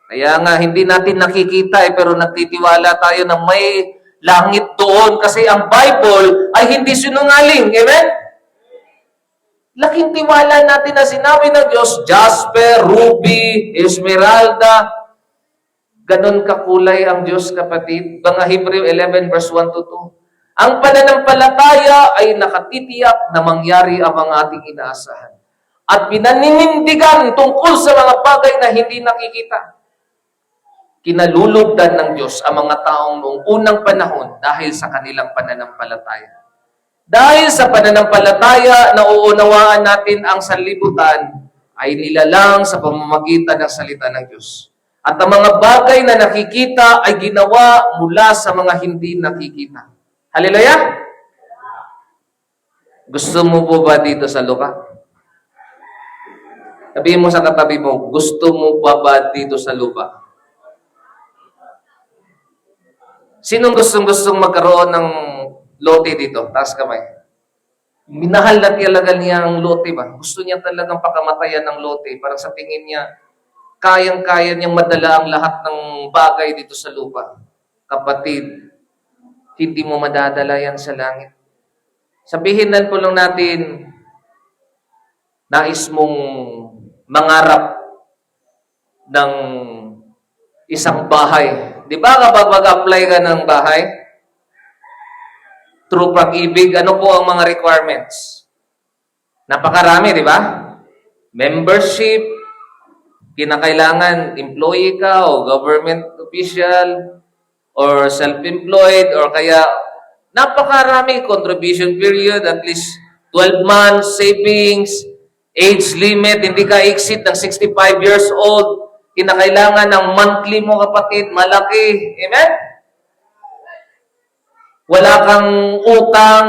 Kaya nga, hindi natin nakikita pero nagtitiwala tayo na may langit doon. Kasi ang Bible ay hindi sinungaling. Amen? Laking tiwala natin na sinabi ng Diyos, jasper, ruby, esmeralda, ganon kakulay ang Diyos, kapatid. Mga Hebreo 11 verse 1 to 2. Ang pananampalataya ay nakatitiyak na mangyari ang mga ating inaasahan. At pinaninindigan tungkol sa mga bagay na hindi nakikita. Kinalulugdan ng Diyos ang mga taong noong unang panahon dahil sa kanilang pananampalataya. Dahil sa pananampalataya, nauunawaan natin ang sanlibutan ay nilalang sa pamamagitan ng salita ng Diyos. At ang mga bagay na nakikita ay ginawa mula sa mga hindi nakikita. Hallelujah! Gusto mo po ba dito sa lupa? Sabihin mo sa katabi mo, gusto mo ba dito sa lupa? Sinong gustong magkaroon ng lote dito? Taas kamay. Minahal na talaga niya ang lote ba? Gusto niya talagang pakamatayan ng lote para sa tingin niya, kayang-kaya niyang madala ang lahat ng bagay dito sa lupa. Kapatid, hindi mo madadala yan sa langit. Sabihin na po lang natin, nais mong mangarap ng isang bahay. Di ba kapag mag-apply ka ng bahay, through pag-ibig, ano po ang mga requirements? Napakarami, di ba? Membership, kinakailangan employee ka o government official or self-employed or kaya napakarami contribution period, at least 12 months, savings, age limit, hindi ka exceed ng 65 years old. Kinakailangan ng monthly mo, kapatid, malaki. Amen? Wala kang utang,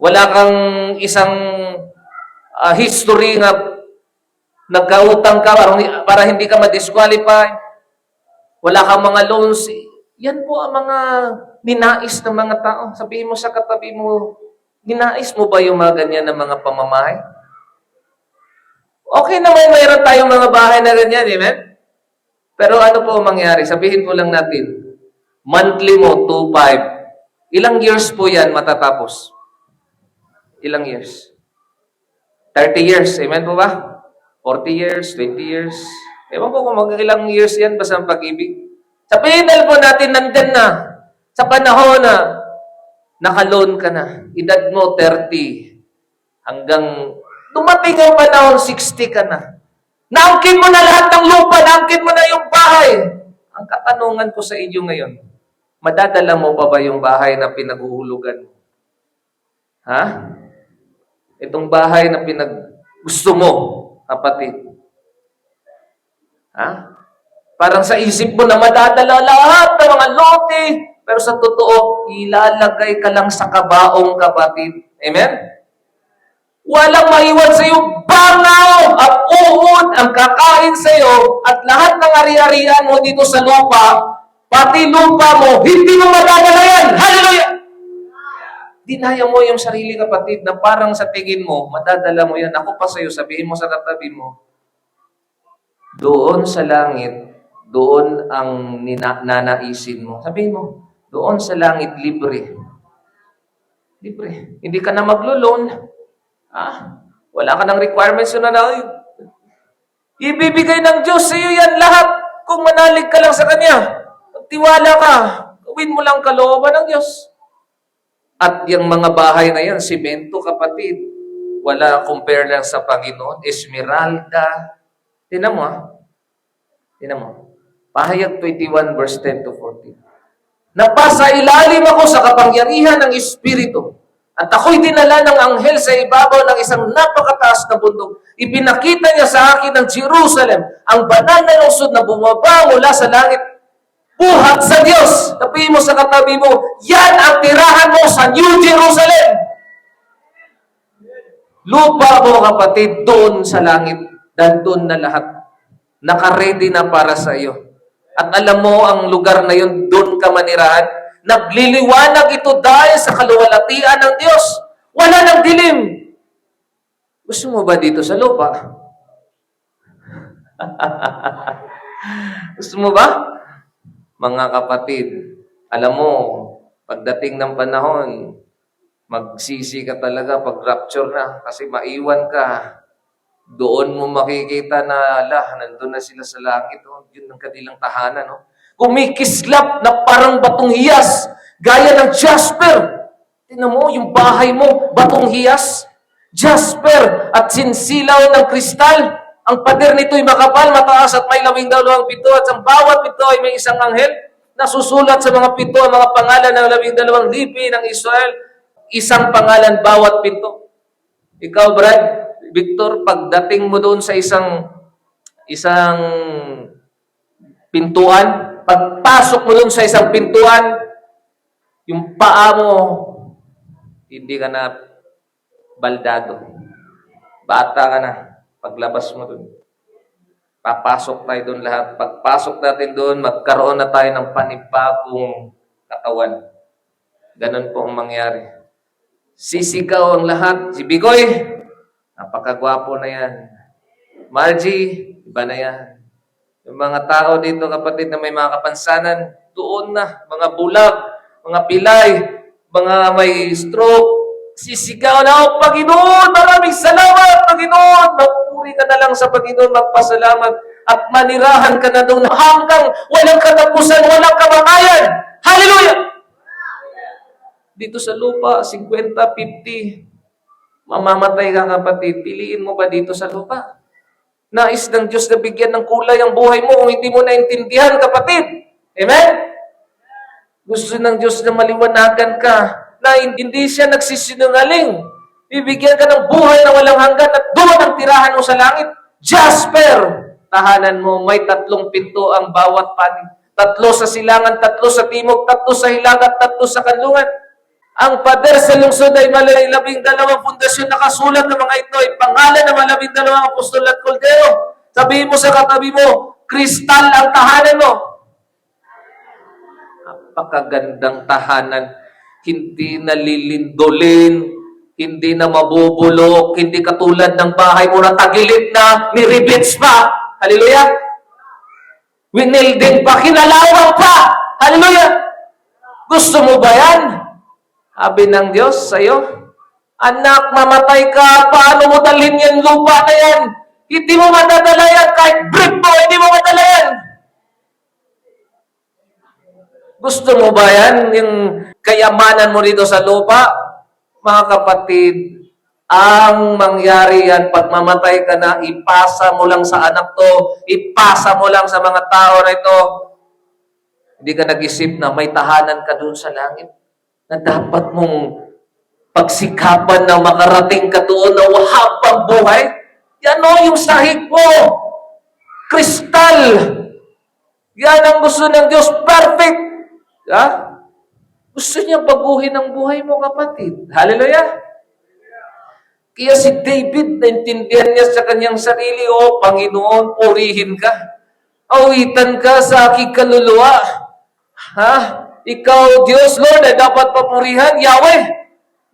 wala kang isang history nga nagkautang ka para hindi ka ma-disqualify. Wala kang mga loans. Yan po ang mga ninais ng mga tao. Sabihin mo sa katabi mo, ninais mo ba yung mga ganyan na mga pamamahay? Okay naman, mayroon tayong mga bahay na ganyan, amen? Pero ano po mangyari? Sabihin po lang natin, monthly mo, 2,500. Ilang years po yan matatapos? Ilang years? 30 years, amen po ba? 40 years, 20 years. Ewan ko kung ilang years yan basta ang pag-ibig. Sabihin na po natin, nandyan na. Sa panahon na naka-loan ka na. Edad mo 30 hanggang dumating ang panahon 60 ka na. Naangkin mo na lahat ng lupa, naangkin mo na yung bahay. Ang katanungan ko sa inyo ngayon, madadala mo pa ba yung bahay na pinaghuhulugan mo? Ha? Itong bahay na gusto mo, kapatid. Ha? Parang sa isip mo na madadala lahat ng mga lote, pero sa totoo, ilalagay ka lang sa kabaong, kapatid. Amen? Walang maiwan sa iyo, bangaw at uhod ang kakain sa iyo at lahat ng ari-arian mo dito sa lupa, pati lupa mo, hindi mo madadala yan. Hallelujah! Dinaya mo yung sarili, kapatid, na parang sa tingin mo, madadala mo yan. Ako pa sa iyo, sabihin mo sa katabi mo, doon sa langit, doon ang nanaisin mo. Sabihin mo, doon sa langit, libre. Libre. Hindi ka na maglo-loan. Wala ka ng requirements na ibibigay ng Diyos sa iyo yan lahat kung manalig ka lang sa Kanya. Tiwala ka. Gawin mo lang kalooban ng Diyos. At yung mga bahay na yan, simento, kapatid, wala compare lang sa Panginoon. Esmeralda. Tinan mo, Tinan mo. Pahayag 21 verse 10 to 14. Napasa ilalim ako sa kapangyarihan ng Espiritu. At ako'y dinala ng anghel sa ibabaw ng isang napakataas na bundok. Ipinakita niya sa akin ng Jerusalem, ang banal na lungsod na bumaba mula sa langit. Buhat sa Diyos. Sabihin mo sa katabi mo, yan ang tirahan mo sa New Jerusalem. Lupa mo, kapatid, doon sa langit. Doon na lahat. Naka-ready na para sa iyo. At alam mo, ang lugar na yun, doon ka manirahan. Nagliliwanag ito dahil sa kaluwalhatian ng Diyos. Wala nang dilim. Gusto mo ba dito sa lupa? Gusto mo ba? Mga kapatid, alam mo, pagdating ng panahon, magsisi ka talaga pag rapture na kasi maiwan ka. Doon mo makikita na, nandun na sila sa langit. Oh. Yun ang kanilang tahanan. Oh. Kumikislap na parang batong hiyas, gaya ng jasper. Tingnan mo, yung bahay mo, batong hiyas, jasper at sinsilaw ng kristal. Ang pader nito'y makapal, mataas at may 12 pito at sa bawat pito ay may isang anghel na susulat sa mga pito ang mga pangalan ng 12 lipi ng Israel. Isang pangalan bawat pinto. Ikaw, Brad, Victor, pagdating mo doon sa isang pintuan, pagpasok mo doon sa isang pintuan, yung paa mo, hindi ka na baldado. Bata ka na. Paglabas mo doon. Papasok tayo doon lahat. Pagpasok natin doon, magkaroon na tayo ng panibagong katawan. Ganun po ang mangyari. Sisigaw ang lahat. Si Bigoy, napakagwapo na yan. Margie, iba na yan. Yung mga tao dito, kapatid, na may mga kapansanan, doon na. Mga bulag, mga pilay, mga may stroke. Sisigaw na, oh, Panginoon, maraming salamat, Panginoon. Magpuri ka na lang sa Panginoon, magpasalamat. At manirahan ka na doon hanggang walang katapusan, walang kamatayan. Hallelujah! Dito sa lupa, 50, 50. Mamamatay ka, kapatid. Piliin mo ba dito sa lupa? Nais ng Diyos na bigyan ng kulay ang buhay mo kung hindi mo naintindihan, kapatid. Amen? Gusto ng Diyos na maliwanagan ka na hindi siya nagsisinungaling. Bibigyan ka ng buhay na walang hanggan at doon ang tirahan mo sa langit. Jasper! Tahanan mo, may 3 pinto ang bawat panig. 3 sa silangan, 3 sa timog, 3 sa hilagat, 3 sa kanlungan. Ang pader sa lungsod ay malay 12 pundasyon. Nakasulat ng mga ito ay pangalan ng 12 apostol at koldero. Sabihin mo sa katabi mo, kristal ang tahanan mo. Napakagandang tahanan. Hindi nalilindolin, hindi na mabubulok, hindi katulad ng bahay mo na tagilid na, niribits pa. Hallelujah! Winilding pa, kinalawang pa. Hallelujah! Gusto mo ba yan? Sabi ng Diyos sa'yo, anak, mamatay ka, paano mo dalhin yung lupa na yan? Hindi mo madadala yan, kahit brick mo, hindi mo madala yan. Gusto mo ba yan, yung kayamanan mo dito sa lupa? Mga kapatid, ang mangyari yan, pag mamatay ka na, ipasa mo lang sa anak to, ipasa mo lang sa mga tao na ito. Hindi ka nag-isip na may tahanan ka doon sa langit na dapat mong pagsikapan na makarating ka doon na habang buhay. Yan o, yung sahig mo. Kristal. Yan ang gusto ng Diyos. Perfect. Ha? Gusto niya baguhin ang buhay mo, kapatid. Hallelujah! Kaya si David, naintindihan niya sa kanyang sarili, oh, Panginoon, purihin ka. Awitan ka sa aking kaluluwa. Ha? Ikaw, Diyos, Lord, ay dapat papurihan. Yahweh.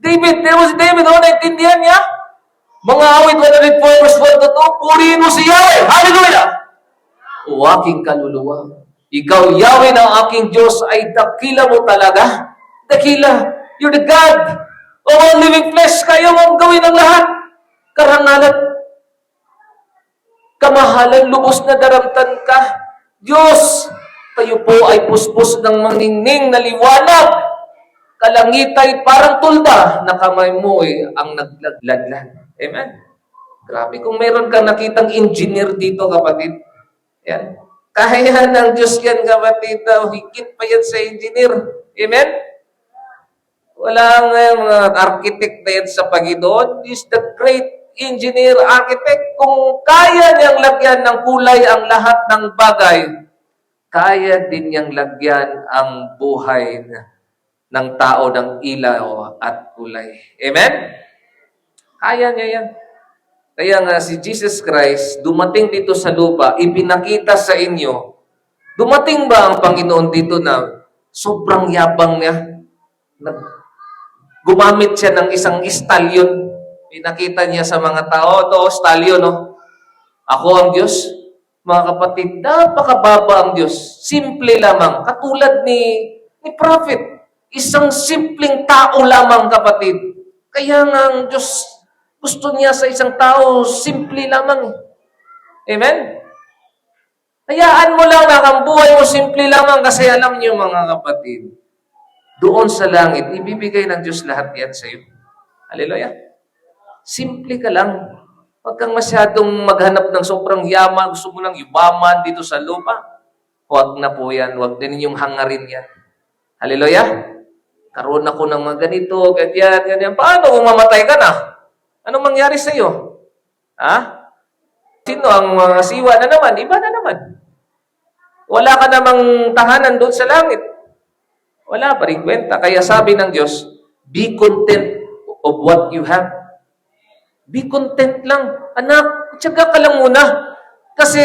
David, naintindihan niya. Mga awit 104 verse 1 to 2, purihin mo si Yahweh. Hallelujah! O aking kaluluwa. Ikaw, Yahweh, ng aking Diyos, ay dakila mo talaga. Dakila. You're the God of all living flesh. Kaya mong gawin ang lahat. Karangalan. Kamahalan, lubos na daramtan ka. Diyos, kayo po ay puspos ng maningning na liwanag. Kalangitay parang tulda na kamay mo ang naglagladlan. Amen? Grabe, kung mayroon kang nakitang engineer dito, kapatid, yan. Kaya ng Diyos yan, kapatid, na higit pa yan sa engineer. Amen? Wala nga yung mga architect na yan sa Panginoon. He's the great engineer, architect. Kung kaya niyang lagyan ng kulay ang lahat ng bagay, kaya din niyang lagyan ang buhay ng tao ng ilaw at kulay. Amen? Kaya niya yan. Kaya nga si Jesus Christ, dumating dito sa lupa, ipinakita sa inyo, dumating ba ang Panginoon dito na sobrang yabang niya? Gumamit siya ng isang stallion. Pinakita niya sa mga tao, stallion, no? Ako ang Diyos. Mga kapatid, napakababa ang Diyos. Simple lamang. Katulad ni prophet. Isang simpleng tao lamang, kapatid. Kaya nga ang Diyos, gusto niya sa isang tao, simple lamang. Amen? Hayaan mo lang na ang buhay mo simple lamang kasi alam niyo mga kapatid, doon sa langit, ibibigay ng Diyos lahat yan sa iyo. Hallelujah. Simple ka lang. Huwag kang masyadong maghanap ng sobrang yaman, gusto mo lang yumaman dito sa lupa. Huwag na po yan. Huwag din yung hangarin yan. Hallelujah. Karoon ako ng mga ganito, ganyan. Paano kung mamatay ka na? Anong mangyari sa iyo? Ha? Sino ang mga siwa na naman? Iba na naman. Wala ka namang tahanan doon sa langit. Wala pa rin kwenta. Kaya sabi ng Diyos, be content of what you have. Be content lang. Anak, tiyaga ka lang muna. Kasi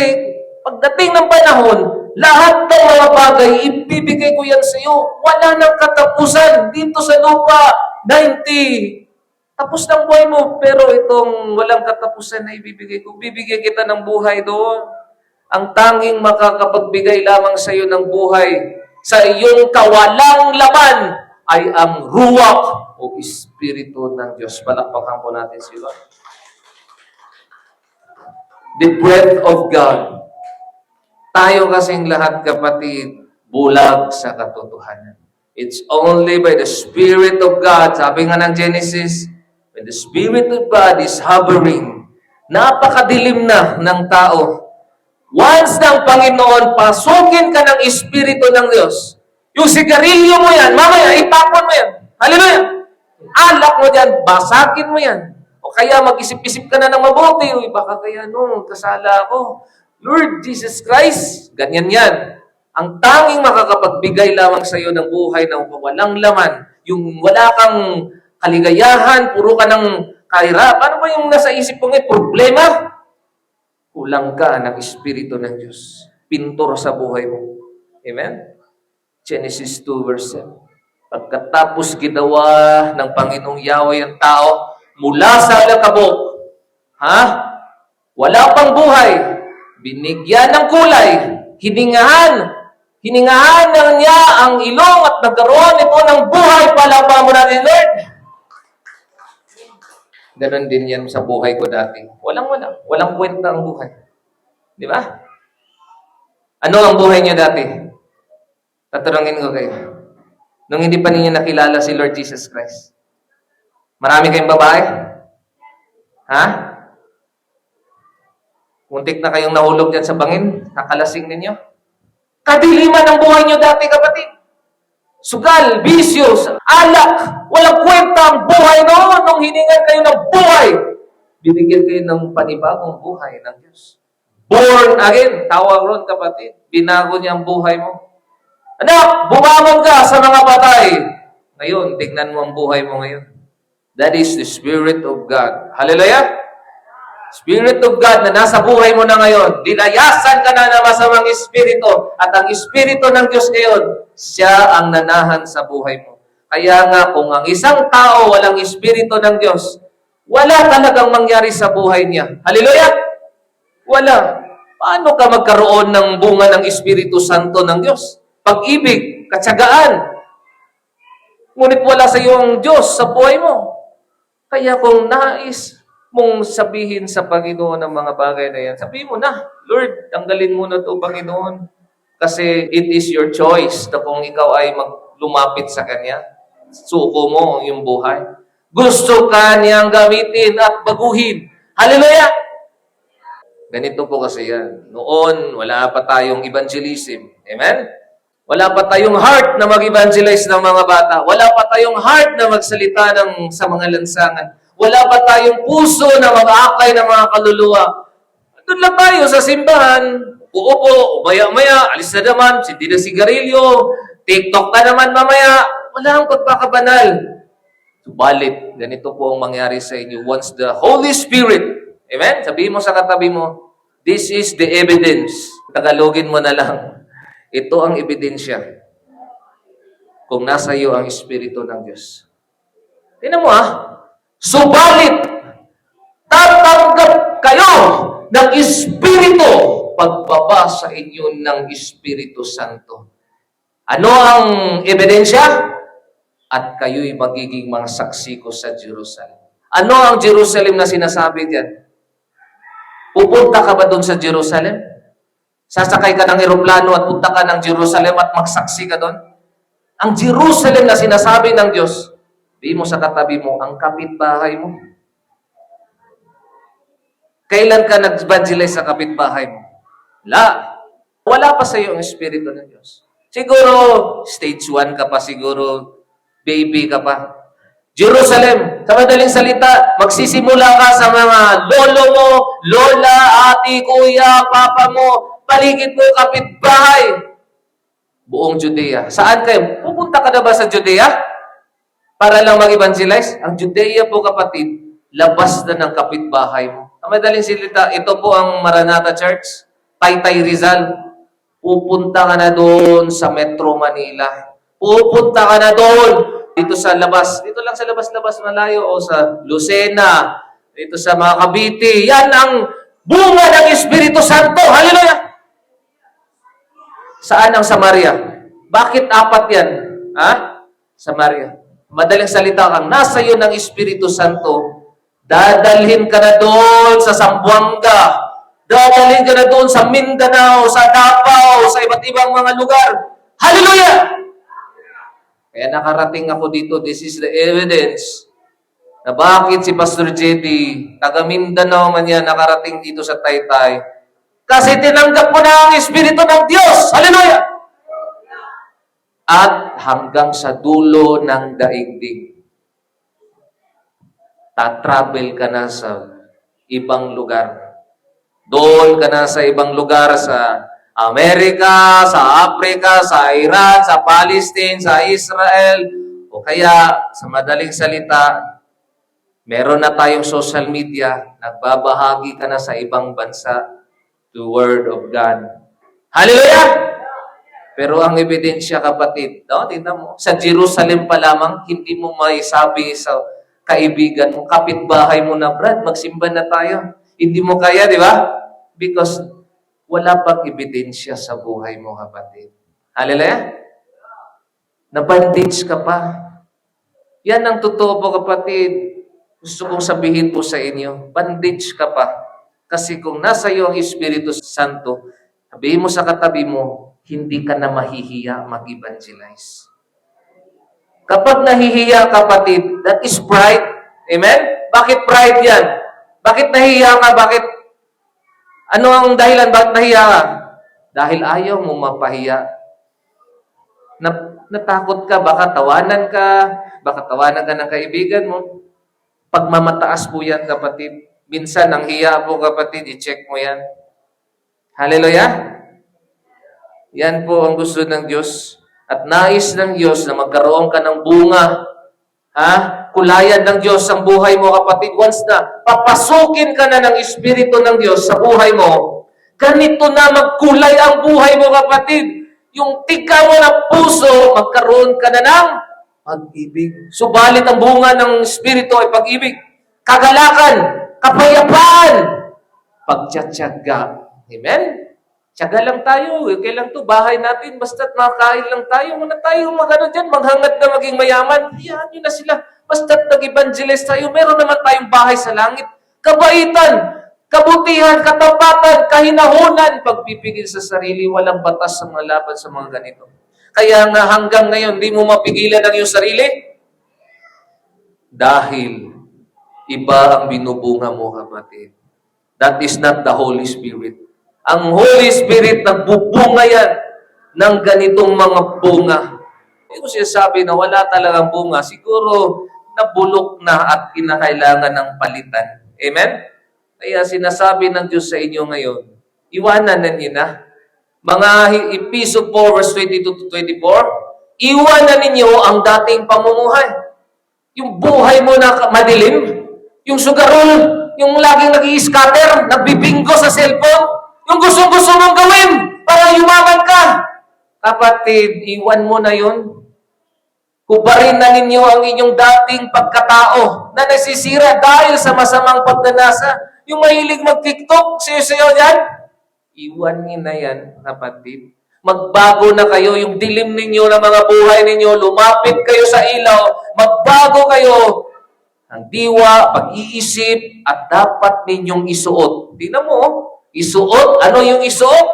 pagdating ng panahon, lahat ng mga bagay, ibibigay ko yan sa iyo. Wala nang katapusan dito sa lupa. 90. Tapos ng buhay mo, pero itong walang katapusan na ibibigay ko, bibigyan kita ng buhay doon. Ang tanging makakapagbigay lamang sa iyo ng buhay, sa iyong kawalang laman, ay ang ruwak o Espiritu ng Diyos. Palakpakan po natin si Lord. The breath of God. Tayo kasing lahat, kapatid, bulag sa katotohanan. It's only by the Spirit of God. Sabi nga ng Genesis, when the Spirit of God is hovering, napakadilim na ng tao. Once ng Panginoon, pasukin ka ng Espiritu ng Diyos. Yung sigarilyo mo yan, mamaya itapon mo yan. Hallelujah! Alak mo yan, basakin mo yan. O kaya mag-isip-isip ka na ng mabuti. Uy, baka kaya kasala ako. Lord Jesus Christ, ganyan yan. Ang tanging makakapagbigay lamang sa iyo ng buhay na walang laman, yung wala kang kaligayahan, puro ka ng kahirap. Ano ba yung nasa isip mo ngayon? Problema? Kulang ka ng Espiritu ng Diyos. Pintor sa buhay mo. Amen? Genesis 2 verse 7. Pagkatapos ginawa ng Panginoong Yahweh ang tao, mula sa alakabok, wala pang buhay, binigyan ng kulay, hiningahan niya ang ilong at nagkaroon ito ng buhay. Palakpakan mo natin, Lord. Ganon din yan sa buhay ko dati. Walang kwenta ang buhay. Di ba? Ano ang buhay niyo dati? Tatanungin ko kayo. Nung hindi pa ninyo nakilala si Lord Jesus Christ. Marami kayong babae? Muntik na kayong nahulog dyan sa bangin? Nakalasing ninyo? Kadiliman ang buhay niyo dati, kapatid. Sugal, bisyos, alak, walang kwenta ang buhay noon. Nung hiningan kayo ng buhay, binigyan kayo ng panibagong buhay ng Diyos. Born again, tawag ron, kapatid. Binago niya ang buhay mo. Anak, bumangon ka sa mga patay. Ngayon, tignan mo ang buhay mo ngayon. That is the Spirit of God. Hallelujah! Spirit of God na nasa buhay mo na ngayon, dinayasan ka na ng masamang espiritu, at ang Espiritu ng Diyos ngayon, siya ang nanahan sa buhay mo. Kaya nga, kung ang isang tao walang Espiritu ng Diyos, wala talagang mangyari sa buhay niya. Hallelujah! Wala. Paano ka magkaroon ng bunga ng Espiritu Santo ng Diyos? Pag-ibig, katsagaan. Ngunit wala sa iyo ang Diyos sa buhay mo. Kaya kung nais mong sabihin sa Panginoon ang mga bagay na yan, sabihin mo na, Lord, tanggalin mo na ito, Panginoon. Kasi it is your choice na kung ikaw ay lumapit sa Kanya, suko mo yung buhay. Gusto ka niyang gamitin at baguhin. Hallelujah! Ganito po kasi yan. Noon, wala pa tayong evangelism. Amen? Wala pa tayong heart na mag-evangelize ng mga bata. Wala pa tayong heart na magsalita sa mga lansangan. Wala pa tayong puso na mag-aakay ng mga kaluluwa. Doon lang tayo sa simbahan. Uupo, maya-maya, alis na naman, hindi na sigarilyo, TikTok na naman mamaya. Wala ang pagpakabanal. Subalit, ganito po ang mangyari sa inyo once the Holy Spirit, amen? Sabihin mo sa katabi mo, this is the evidence. Tagalogin mo na lang. Ito ang ebidensya kung nasa iyo ang Espiritu ng Diyos. Tingnan mo subalit, tatanggap kayo ng Espiritu pagbaba sa inyo ng Espiritu Santo. Ano ang ebidensya? At kayo'y magiging mga saksi ko sa Jerusalem. Ano ang Jerusalem na sinasabi diyan? Pupunta ka ba doon sa Jerusalem? Sasakay ka ng eroplano at punta ka ng Jerusalem at magsaksi ka doon? Ang Jerusalem na sinasabi ng Diyos, di mo sa katabi mo, ang kapitbahay mo. Kailan ka nag-evangelize sa kapitbahay mo? Wala pa sa iyo ang Espiritu ng Diyos. Siguro, stage 1 ka pa siguro, baby ka pa. Jerusalem, sa madaling salita, magsisimula ka sa mga lolo mo, lola, ate, kuya, papa mo, paligid mo, kapitbahay. Buong Judea. Saan kayo? Pupunta ka na ba sa Judea? Para lang mag-evangelize? Ang Judea po, kapatid, labas na ng kapitbahay mo. Sa madaling salita, ito po ang Maranatha Church, Taytay Rizal. Pupunta ka na doon sa Metro Manila. Pupunta ka na doon dito sa labas. Dito lang sa labas-labas malayo o sa Lucena, dito sa mga Cavite. Yan ang bunga ng Espiritu Santo. Hallelujah! Saan ang Samaria? Bakit 4 yan? Samaria. Madaling salita kang nasa iyo ng Espiritu Santo, dadalhin ka na doon sa Zamboanga. Dadalhin ka na doon sa Mindanao, sa Davao, sa iba't ibang mga lugar. Hallelujah! Kaya nakarating ako dito, this is the evidence na bakit si Pastor JD, taga Mindanao man yan, nakarating dito sa Taytay. Kasi tinanggap mo na ang Espiritu ng Diyos. Hallelujah! At hanggang sa dulo ng daigdig, tatravel ka na sa ibang lugar. Doon ka na sa ibang lugar sa Amerika, sa Africa, sa Iran, sa Palestine, sa Israel, o kaya sa madaling salita, meron na tayong social media, nagbabahagi ka na sa ibang bansa, the Word of God. Hallelujah! Pero ang ebidensya, kapatid, tingnan mo, sa Jerusalem pa lamang, hindi mo maisabi sa kaibigan mo, kapitbahay mo na, Brad, magsimba na tayo. Hindi mo kaya, di ba? Because wala pang ebidensya sa buhay mo, kapatid. Hallelujah? Na-bandage ka pa. Yan ang totoo po, kapatid. Gusto kong sabihin po sa inyo, bandage ka pa. Kasi kung nasa iyo ang Espiritu Santo, sabihin mo sa katabi mo, hindi ka na mahihiya mag-evangelize. Kapag nahihiya, kapatid, that is pride. Amen? Bakit pride yan? Bakit nahihiya ka? Ano ang dahilan? Bakit nahihiya ka? Dahil ayaw mo mapahiya. Natakot ka, baka tawanan ka ng kaibigan mo. Pagmamataas po yan, kapatid. Minsan, ang hiya po, kapatid, i-check mo yan. Hallelujah? Yan po ang gusto ng Diyos. At nais ng Diyos na magkaroon ka ng bunga. Kulayan ng Diyos ang buhay mo, kapatid. Once na papasukin ka na ng Espiritu ng Diyos sa buhay mo, ganito na magkulay ang buhay mo, kapatid. Yung tika mo ng puso, magkaroon ka na ng pag-ibig. Subalit ang bunga ng Espiritu ay pag-ibig. Kagalakan, kapayapaan, pagtsatsaga. Amen? Tiyaga lang tayo. Kailan to? Bahay natin. Basta't makakain lang tayo. Muna tayo dyan. Maghangad na maging mayaman. Hayaan nyo na sila. Basta't nag-evangelize tayo. Meron naman tayong bahay sa langit. Kabaitan, kabutihan, katapatan, kahinahunan, pagpipigil sa sarili, walang batas sa mga laban sa mga ganito. Kaya nga hanggang ngayon, di mo mapigilan ang iyong sarili. Dahil iba ang binubunga mo, kapatid. That is not the Holy Spirit. Ang Holy Spirit, nagbubunga yan ng ganitong mga bunga. Hindi ko sinasabi na wala talagang bunga. Siguro, nabulok na at kinakailangan ng palitan. Amen? Kaya sinasabi ng Diyos sa inyo ngayon, iwanan na niyo na. Mga Ephesians 4 verse 22 to 24, iwanan ninyo ang dating pamumuhay. Yung buhay mo na madilim, yung sugarol, yung laging nag-i-scatter, nagbibingo sa cellphone, yung gusto-gusto mong gawin para yumaman ka. Kapatid, iwan mo na yun. Kubarin na ninyo ang inyong dating pagkatao na nasisira dahil sa masamang pagnanasa. Yung mahilig mag-TikTok, sayo-sayo yan, iwan niyo na yan, kapatid. Magbago na kayo, yung dilim ninyo ng mga buhay ninyo, lumapit kayo sa ilaw, magbago kayo ang diwa, pag-iisip, at dapat ninyong isuot. Tingnan mo, isuot, ano yung isuot?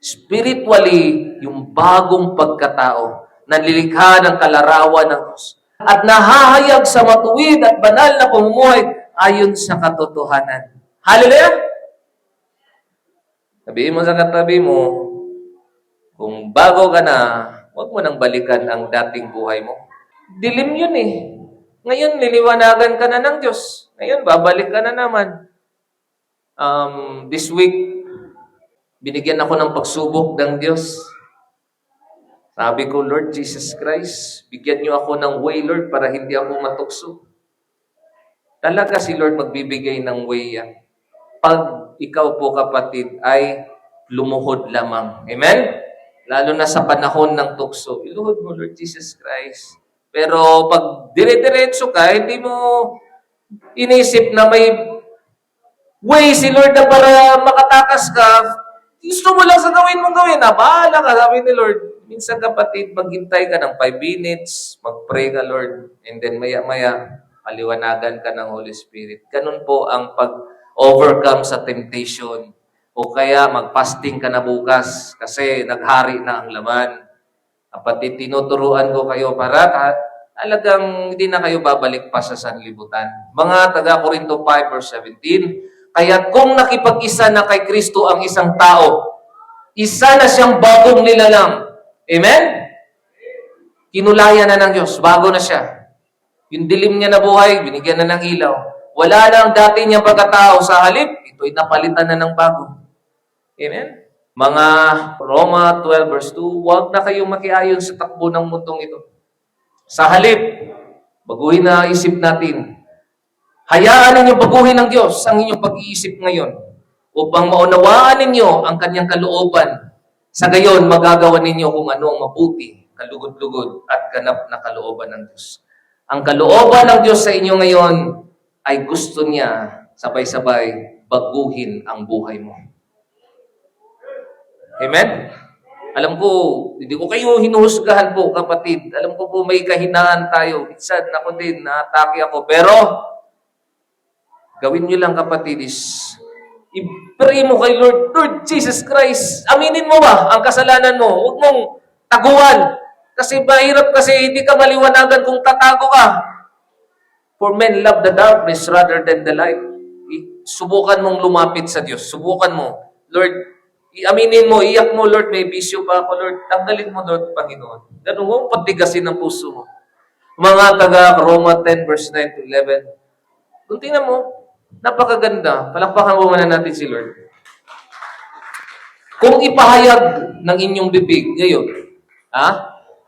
Spiritually, yung bagong pagkatao, nanlilikha ng kalarawan ng Diyos, at nahahayag sa matuwid at banal na pamumuhay ayon sa katotohanan. Hallelujah! Sabihin mo sa katabi mo, kung bago ka na, huwag mo nang balikan ang dating buhay mo. Dilim yun eh. Ngayon, niliwanagan ka na ng Diyos. Ngayon, babalik ka na naman. This week, binigyan ako ng pagsubok ng Diyos. Sabi ko, Lord Jesus Christ, bigyan niyo ako ng way, Lord, para hindi ako matukso. Talaga si Lord magbibigay ng way yan. Pag ikaw po, kapatid, ay lumuhod lamang. Amen? Lalo na sa panahon ng tukso. Iluhod mo, Lord Jesus Christ. Pero pag dire-diretso ka, hindi mo inisip na may way si Lord na para makatakas ka, gusto mo lang sa gawin mong gawin. Bahala ka, sabi ni Lord. Minsan kapatid, maghintay ka ng 5 minutes, mag-pray ka, Lord, and then maya-maya, paliwanagan ka ng Holy Spirit. Ganun po ang pag-overcome sa temptation. O kaya mag-fasting ka na bukas kasi naghari na ang laman. Kapatid, tinuturuan ko kayo para talagang hindi na kayo babalik pa sa sanlibutan. Mga taga Corinto 5 verse 17, kaya kung nakipag-isa na kay Kristo ang isang tao, isa na siyang bagong nilalang. Amen? Kinulaya na ng Diyos, bago na siya. Yung dilim niya na buhay, binigyan na ng ilaw. Wala na ang dati niyang pagkatao sa halip, ito'y napalitan na ng bago. Amen? Mga Roma 12 verse 2, huwag na kayong makiayon sa takbo ng mundong ito. Sa halip, baguhin na isip natin. Hayaan ninyo baguhin ng Diyos ang inyong pag-iisip ngayon upang maunawaan ninyo ang kanyang kalooban. Sa gayon, magagawa ninyo kung ano ang mabuti, kalugod-lugod at ganap na kalooban ng Diyos. Ang kalooban ng Diyos sa inyo ngayon ay gusto niya sabay-sabay baguhin ang buhay mo. Amen? Alam ko, hindi ko kayo hinuhusgahan po, kapatid. Alam ko po may kahinaan tayo. Minsan ako din, na-atake ako. Pero, gawin nyo lang, kapatid, is i-pray mo kay Lord, Lord Jesus Christ, aminin mo ba ang kasalanan mo? Huwag mong taguan. Kasi mahirap kasi hindi ka maliwanagan kung tatago ka. For men love the darkness rather than the light. Subukan mong lumapit sa Diyos. Subukan mo. Lord, aminin mo, iyak mo, Lord, may bisyo pa ako, Lord. Tanggalin mo, Lord, Panginoon. Ganun mo, patigasin ang puso mo. Mga taga Roma 10 verse 9 to 11. Kung tingnan mo, napakaganda. Palakpakan mo muna natin si Lord. Kung ipahayag ng inyong bibig ngayon,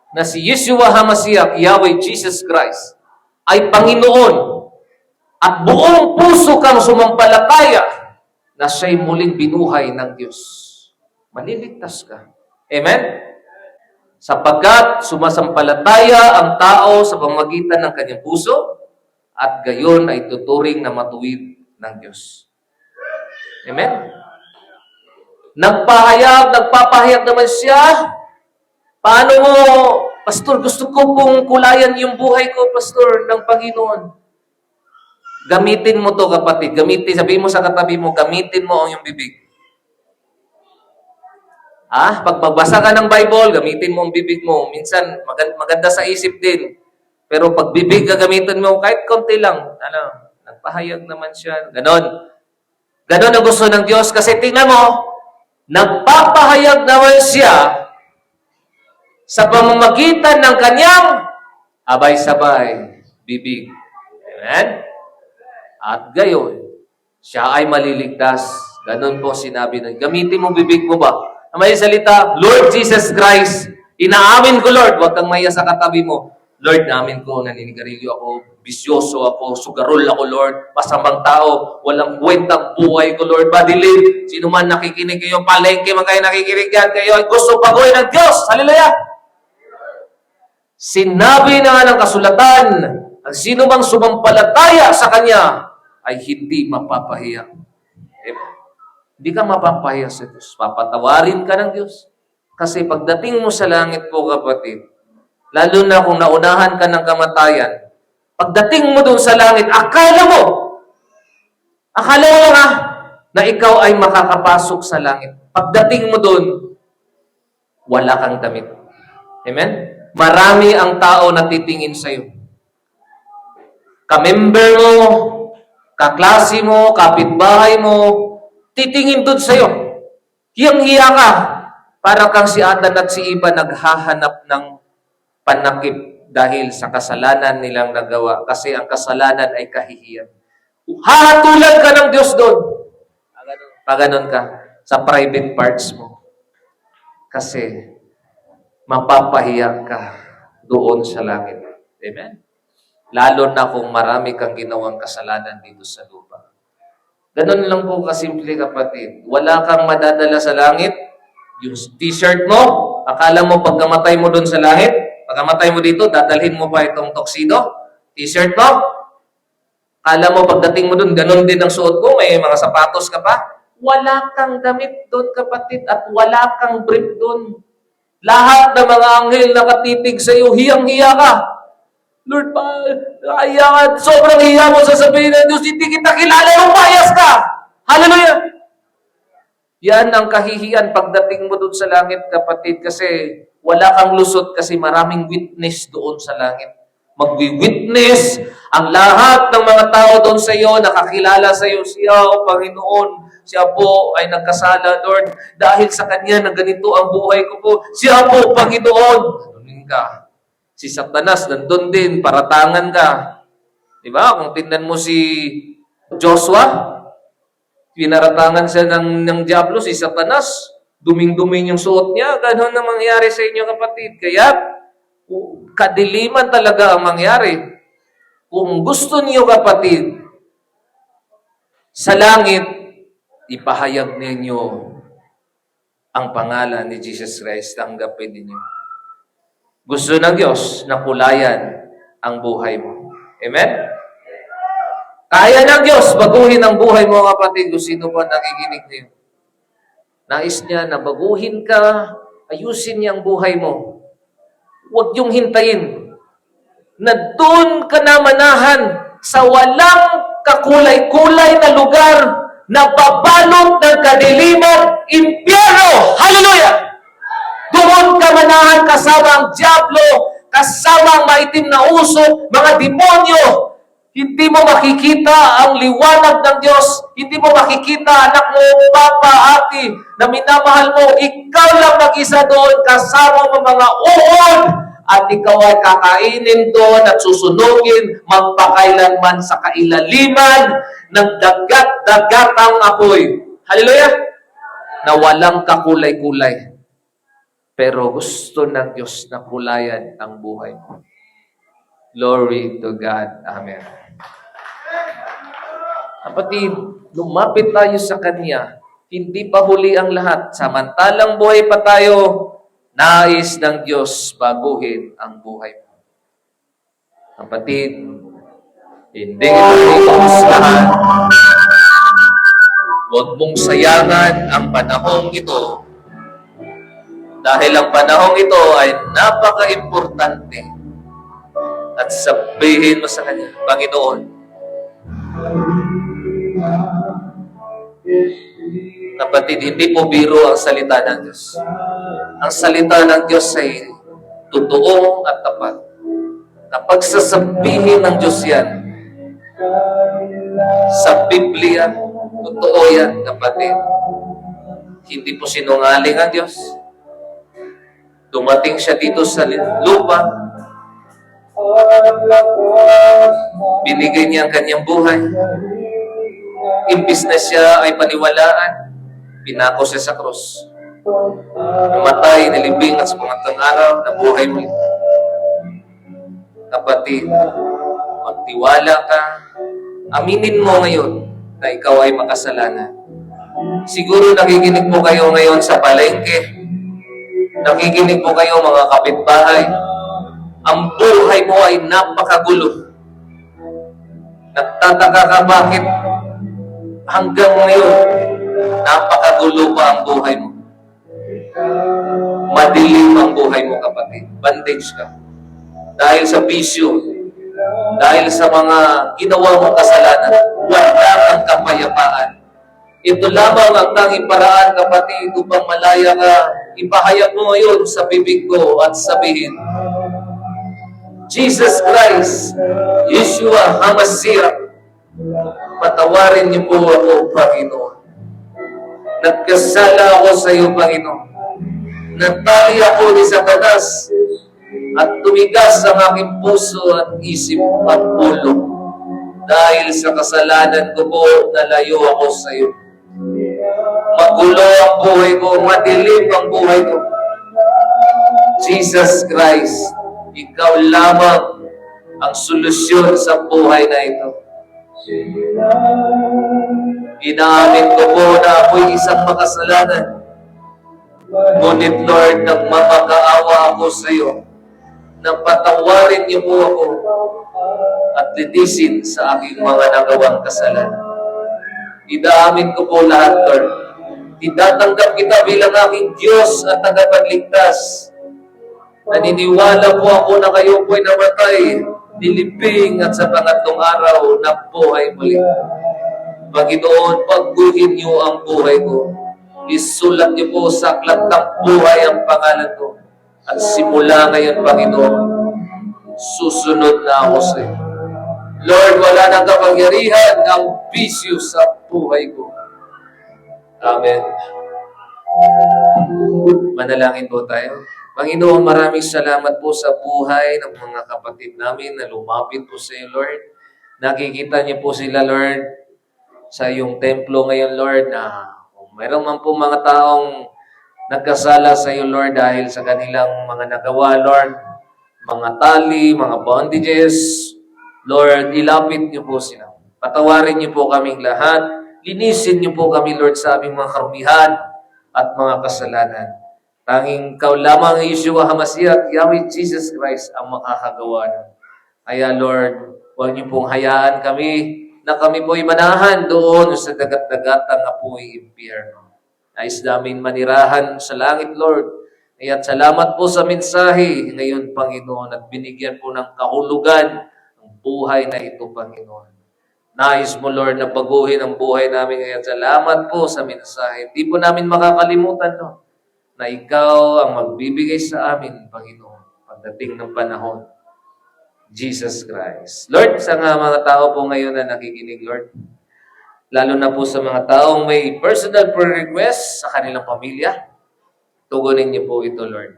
na si Yeshua HaMashiach, Yahweh Jesus Christ, ay Panginoon, at buong puso kang sumampalataya na siya'y muling binuhay ng Diyos, maliligtas ka. Amen? Sapagkat sumasampalataya ang tao sa pamamagitan ng kanyang puso, at gayon ay tuturing na matuwid ng Diyos. Amen? Nagpapahayag naman siya. Paano mo, Pastor, gusto ko pong kulayan yung buhay ko, Pastor, ng Panginoon. Gamitin mo to, kapatid. Sabihin mo sa katabi mo, gamitin mo ang iyong bibig. Pag magbasa ka ng Bible, gamitin mo ang bibig mo. Minsan, maganda sa isip din. Pero pag bibig gagamitin mo, kahit konti lang, nagpahayag naman siya. Ganon. Ganon ang gusto ng Diyos kasi tingnan mo, nagpapahayag naman siya sa pamamagitan ng kanyang abay-sabay bibig. Amen? At gayon, siya ay maliligtas. Ganon po sinabi na, gamitin mo bibig mo ba? Na may salita, Lord Jesus Christ, inaamin ko Lord, huwag kang maya sa katabi mo. Lord, naamin ko, naninigarilyo ako, bisyoso ako, sugarol ako Lord, masamang tao, walang kwentang buhay ko Lord, badilid, sino man nakikinig kayo, palengke man kayo nakikinig yan, kayo ay gusto baguhin ng Diyos. Hallelujah! Sinabi na nga ng kasulatan, ang sino mang sumampalataya sa Kanya ay hindi mapapahiya. Hindi ka mapapahiya sa Diyos. Papatawarin ka ng Diyos. Kasi pagdating mo sa langit po, kapatid, lalo na kung naunahan ka ng kamatayan, pagdating mo doon sa langit, akala mo nga na ikaw ay makakapasok sa langit. Pagdating mo doon, wala kang damit. Amen? Marami ang tao na titingin sa'yo. Ka-member mo, kaklase mo, kapitbahay mo, titingin doon sa'yo. Hiyang-hiya ka. Para kang si Adan at si Eva naghahanap ng panakip dahil sa kasalanan nilang nagawa. Kasi ang kasalanan ay kahihiyan. Hahatulan ka ng Diyos doon. Paganon ka sa private parts mo. Kasi mapapahiya ka doon sa langit. Amen? Lalo na kung marami kang ginawang kasalanan dito sa lupa. Ganun lang po kasimple, kapatid. Wala kang madadala sa langit. Yung t-shirt mo, akala mo pagkamatay mo doon sa langit, pagkamatay mo dito, dadalhin mo pa itong tuxedo, t-shirt mo. Akala mo pagdating mo doon, ganun din ang suot mo, may mga sapatos ka pa. Wala kang damit doon, kapatid, at wala kang brief doon. Lahat ng mga anghel nakatitig sa iyo, hiyang-hiya ka. Lord, sobrang hiya mo sasabihin ng Diyos, hindi kita kilala, umayas ka. Hallelujah! Yan ang kahihiyan pagdating mo doon sa langit, kapatid, kasi wala kang lusot kasi maraming witness doon sa langit. Magwi-witness ang lahat ng mga tao doon sa iyo, nakakilala sa iyo, siya, O Panginoon, siya po ay nagkasala, Lord, dahil sa Kanya na ganito ang buhay ko po. Siya po, Panginoon. Anunin ka. Si Satanas, nandun din, paratangan ka. Diba? Kung tingnan mo si Joshua, pinaratangan siya ng Diablo, si Satanas, duming-duming yung suot niya. Ganon na mangyari sa inyo, kapatid. Kaya, kadiliman talaga ang mangyari. Kung gusto niyo, kapatid, sa langit, ipahayag ninyo ang pangalan ni Jesus Christ. Tanggapin ninyo. Gusto ng Diyos na kulayan ang buhay mo. Amen? Kaya ng Diyos baguhin ang buhay mo, kapatid, kung sino pa nakikinig niyo. Nais niya na baguhin ka, ayusin niya ang buhay mo. Huwag yung hintayin na doon ka na manahan sa walang kakulay-kulay na lugar na babalot ng kadiliman, impyerno. Hallelujah! Doon ka manahan kasama ang Diablo, kasama ang maitim na usok, mga demonyo. Hindi mo makikita ang liwanag ng Diyos. Hindi mo makikita anak mo, papa, ate, na minamahal mo. Ikaw lang mag-isa doon, kasama mo mga uod. At ikaw ay kakainin doon at susunugin magpakailanman sa kailaliman ng dagat-dagatang apoy. Hallelujah! Na walang kakulay-kulay. Pero gusto ng Diyos na kulayan ang buhay mo. Glory to God. Amen. Kapatid, lumapit tayo sa Kanya. Hindi pa huli ang lahat. Samantalang buhay pa tayo, nais ng Diyos baguhin ang buhay mo. Kapatid, hindi ito ikamustahan. Huwag mong sayangan ang panahong ito dahil ang panahong ito ay napaka-importante. At sabihin mo sa Kanya, Panginoon, kapatid, hindi po biro ang salita ng Diyos. Ang salita ng Diyos ay totoo at tapat. Kapag sasabihin ng Diyos yan, sa Biblia, Totoo yan, kapatid. Hindi po sinungaling ang Diyos. Dumating siya dito sa lupa. Binigay niya ang kanyang buhay. Imbis na siya ay paniwalaan, pinako siya sa krus. Namatay, nilibing at sa pangatlong araw, nabuhay muli. Kapatid, magtiwala ka. Aminin mo ngayon na ikaw ay makasalanan. Siguro nakikinig po kayo ngayon sa palengke. Nakikinig po kayo mga kapitbahay. Ang buhay mo ay napakagulo. Nagtataka ka bakit hanggang ngayon napakagulo pa ang buhay mo. Madilim ang buhay mo, kapatid. Bandage ka. Dahil sa bisyo, dahil sa mga ginawa mong kasalanan, wala kang kapayapaan. Ito lamang ang tanging paraan, kapatid, upang malaya ka. Ipahayag mo ngayon sa bibig ko at sabihin, Jesus Christ, Yeshua HaMashiach, patawarin niyo po ako, Panginoon. Nagkasala ako sa iyo, Panginoon. Nagtali ako ni Satanas at tumigas ang aking puso at isip at ulo. Dahil sa kasalanan ko po, nalayo ako sa iyo. Magulo ang buhay ko, madilim ang buhay ko. Jesus Christ, ikaw lamang ang solusyon sa buhay na ito. Inaamin ko po na ako'y isang makasalanan. Ngunit Lord, nagmamakaawa ako sa iyo. Nang patawarin niyo po ako at litisin sa aking mga nagawang kasalanan. Idaamin ko po lahat, Lord. Tinatanggap kita bilang aking Diyos at tagapagligtas. Naniniwala po ako na kayo po'y namatay, nilibing at sa pangatlong araw nabuhay muli. Panginoon, pagguhin niyo ang buhay ko. Isulat niyo po sa aklat ng buhay ang pangalan ko. At simula ngayon, Panginoon, susunod na ako sa iyo. Lord, wala nang kapangyarihan ang bisyo sa buhay ko. Amen. Manalangin po tayo. Panginoon, maraming salamat po sa buhay ng mga kapatid namin na lumapit po sa iyo, Lord. Nakikita niyo po sila, Lord, sa iyong templo ngayon, Lord, na kung mayroon man po mga taong nagkasala sa iyo, Lord, dahil sa kanilang mga nagawa, Lord, mga tali, mga bondages, Lord, ilapit niyo po sila. Patawarin niyo po kaming lahat. Linisin niyo po kami, Lord, sa aming mga karumihan at mga kasalanan. Tanging Ikaw lamang, Yeshua HaMashiach, Yahweh Jesus Christ, ang makakagawa nun. Kaya, Lord, huwag niyo pong hayaan kami na kami po'y manahan doon sa dagat-dagatang apoy impyerno. Nais namin manirahan sa langit, Lord. Kaya't salamat po sa mensahe ngayon, Panginoon, at binigyan po ng kahulugan ang buhay na ito, Panginoon. Nais mo, Lord, na baguhin ang buhay namin ngayon. Salamat po sa mensahe. Hindi po namin makakalimutan, no, na Ikaw ang magbibigay sa amin, Panginoon, pagdating ng panahon. Jesus Christ. Lord, sa mga tao po ngayon na nakikinig, Lord, lalo na po sa mga taong may personal prayer request sa kanilang pamilya, tugunin niyo po ito, Lord.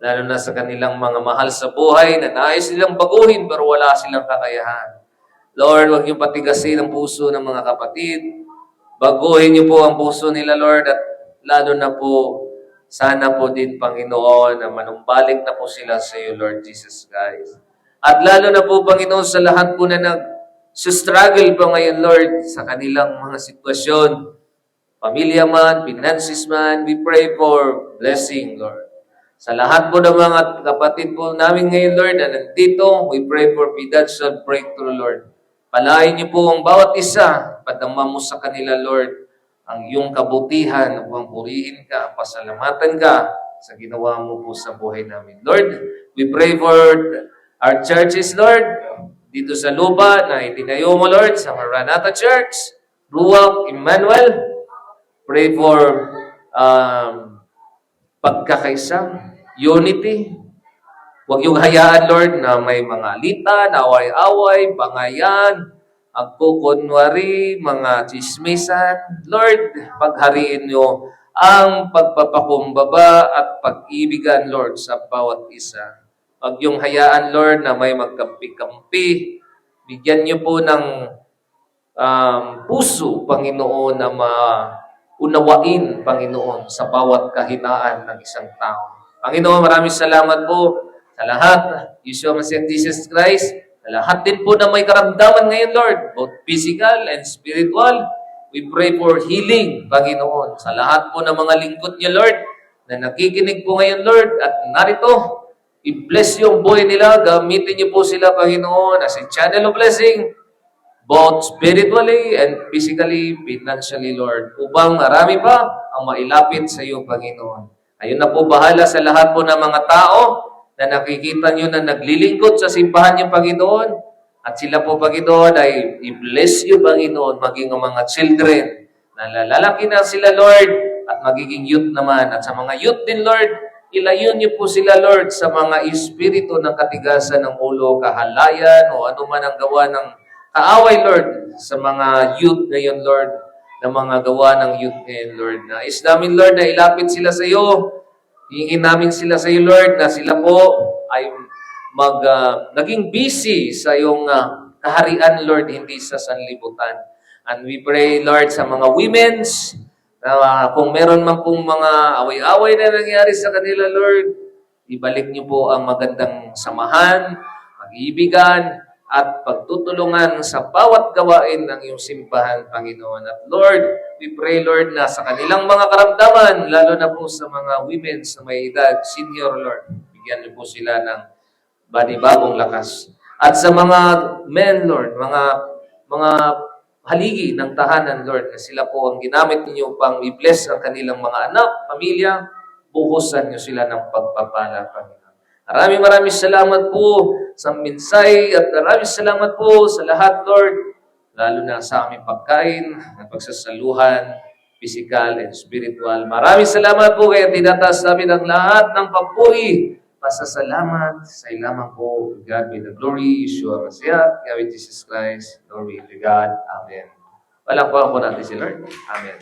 Lalo na sa kanilang mga mahal sa buhay na nais nilang baguhin pero wala silang kakayahan. Lord, huwag niyo patigasin ang puso ng mga kapatid. Baguhin niyo po ang puso nila, Lord, at lalo na po, sana po din, Panginoon, na manumbalik na po sila sa iyo, Lord Jesus Christ. At lalo na po, Panginoon, sa lahat po na nag-struggle po ngayon, Lord, sa kanilang mga sitwasyon, pamilya man, finances man, we pray for blessing, Lord. Sa lahat po ng mga kapatid po namin ngayon, Lord, na nandito, we pray for financial breakthrough, Lord. Palain niyo po ang bawat isa, padama mo sa kanila, Lord, ang iyong kabutihan, upang purihin ka, pasalamatan ka sa ginawa mo po sa buhay namin. Lord, we pray for our churches, Lord, dito sa lupa na itinayo mo, Lord, sa Maranatha Church, Ruach, Emmanuel. Pray for pagkakaisa, unity. Huwag yung hayaan, Lord, na may mga alitan, away-away, bangayan, Kunwari, mga chismisan. Lord, paghariin nyo ang pagpapakumbaba at pag-ibigan, Lord, sa bawat isa. Huwag yung hayaan, Lord, na may magkampi-kampi. Bigyan niyo po ng puso, Panginoon, na maunawain, Panginoon, sa bawat kahinaan ng isang tao. Panginoon, maraming salamat po sa lahat. Yeshua Masiah Jesus Christ, sa lahat din po na may karamdaman ngayon, Lord, both physical and spiritual. We pray for healing, Panginoon, sa lahat po ng mga lingkod niyo, Lord, na nakikinig po ngayon, Lord, at narito, i-bless yung buhay nila. Gamitin niyo po sila, Panginoon, as a channel of blessing, both spiritually and physically, financially, Lord. Upang marami pa ang mailapit sa iyo, Panginoon. Ayun na po bahala sa lahat po ng mga tao na nakikita niyo na naglilingkod sa simbahan niyo, Panginoon. At sila po, Panginoon, ay i-bless you, Panginoon, maging ang mga children na lalaki na sila, Lord, at magiging youth naman. At sa mga youth din, Lord, ilayo niyo po sila, Lord, sa mga espiritu ng katigasan ng ulo, kahalayan, o ano man ang gawa ng kaaway, Lord, sa mga youth ngayon, Lord, na mga gawa ng youth ngayon, Lord. Nais namin, Lord, na ilapit sila sa iyo. Hingin namin sila sa iyo, Lord, na sila po ay naging busy sa iyong kaharian, Lord, hindi sa sanlibutan. And we pray, Lord, sa mga women's, na kung meron man pong mga away-away na nangyari sa kanila, Lord, ibalik niyo po ang magandang samahan, pag-ibigan, at pagtutulungan sa bawat gawain ng iyong simbahan, Panginoon. At Lord, we pray, Lord, na sa kanilang mga karamdaman, lalo na po sa mga women sa may edad, senior, Lord, bigyan niyo po sila ng bagong lakas. At sa mga men, Lord, mga haligi ng tahanan, Lord, na sila po ang ginamit ninyo pang i-bless ang kanilang mga anak, pamilya, buhusan niyo sila ng pagpapala, Panginoon. Maraming salamat po sa minsay at maraming salamat po sa lahat, Lord, lalo na sa aming pagkain, at pagsasaluhan, physical and spiritual. Maraming salamat po kaya tinataas namin ang lahat ng papuri. Pasasalamat sa ilaman po. God be the glory, Yeshua Masiah, Yahweh Jesus Christ, glory to God. Amen. Palakpakan po natin si Lord. Amen.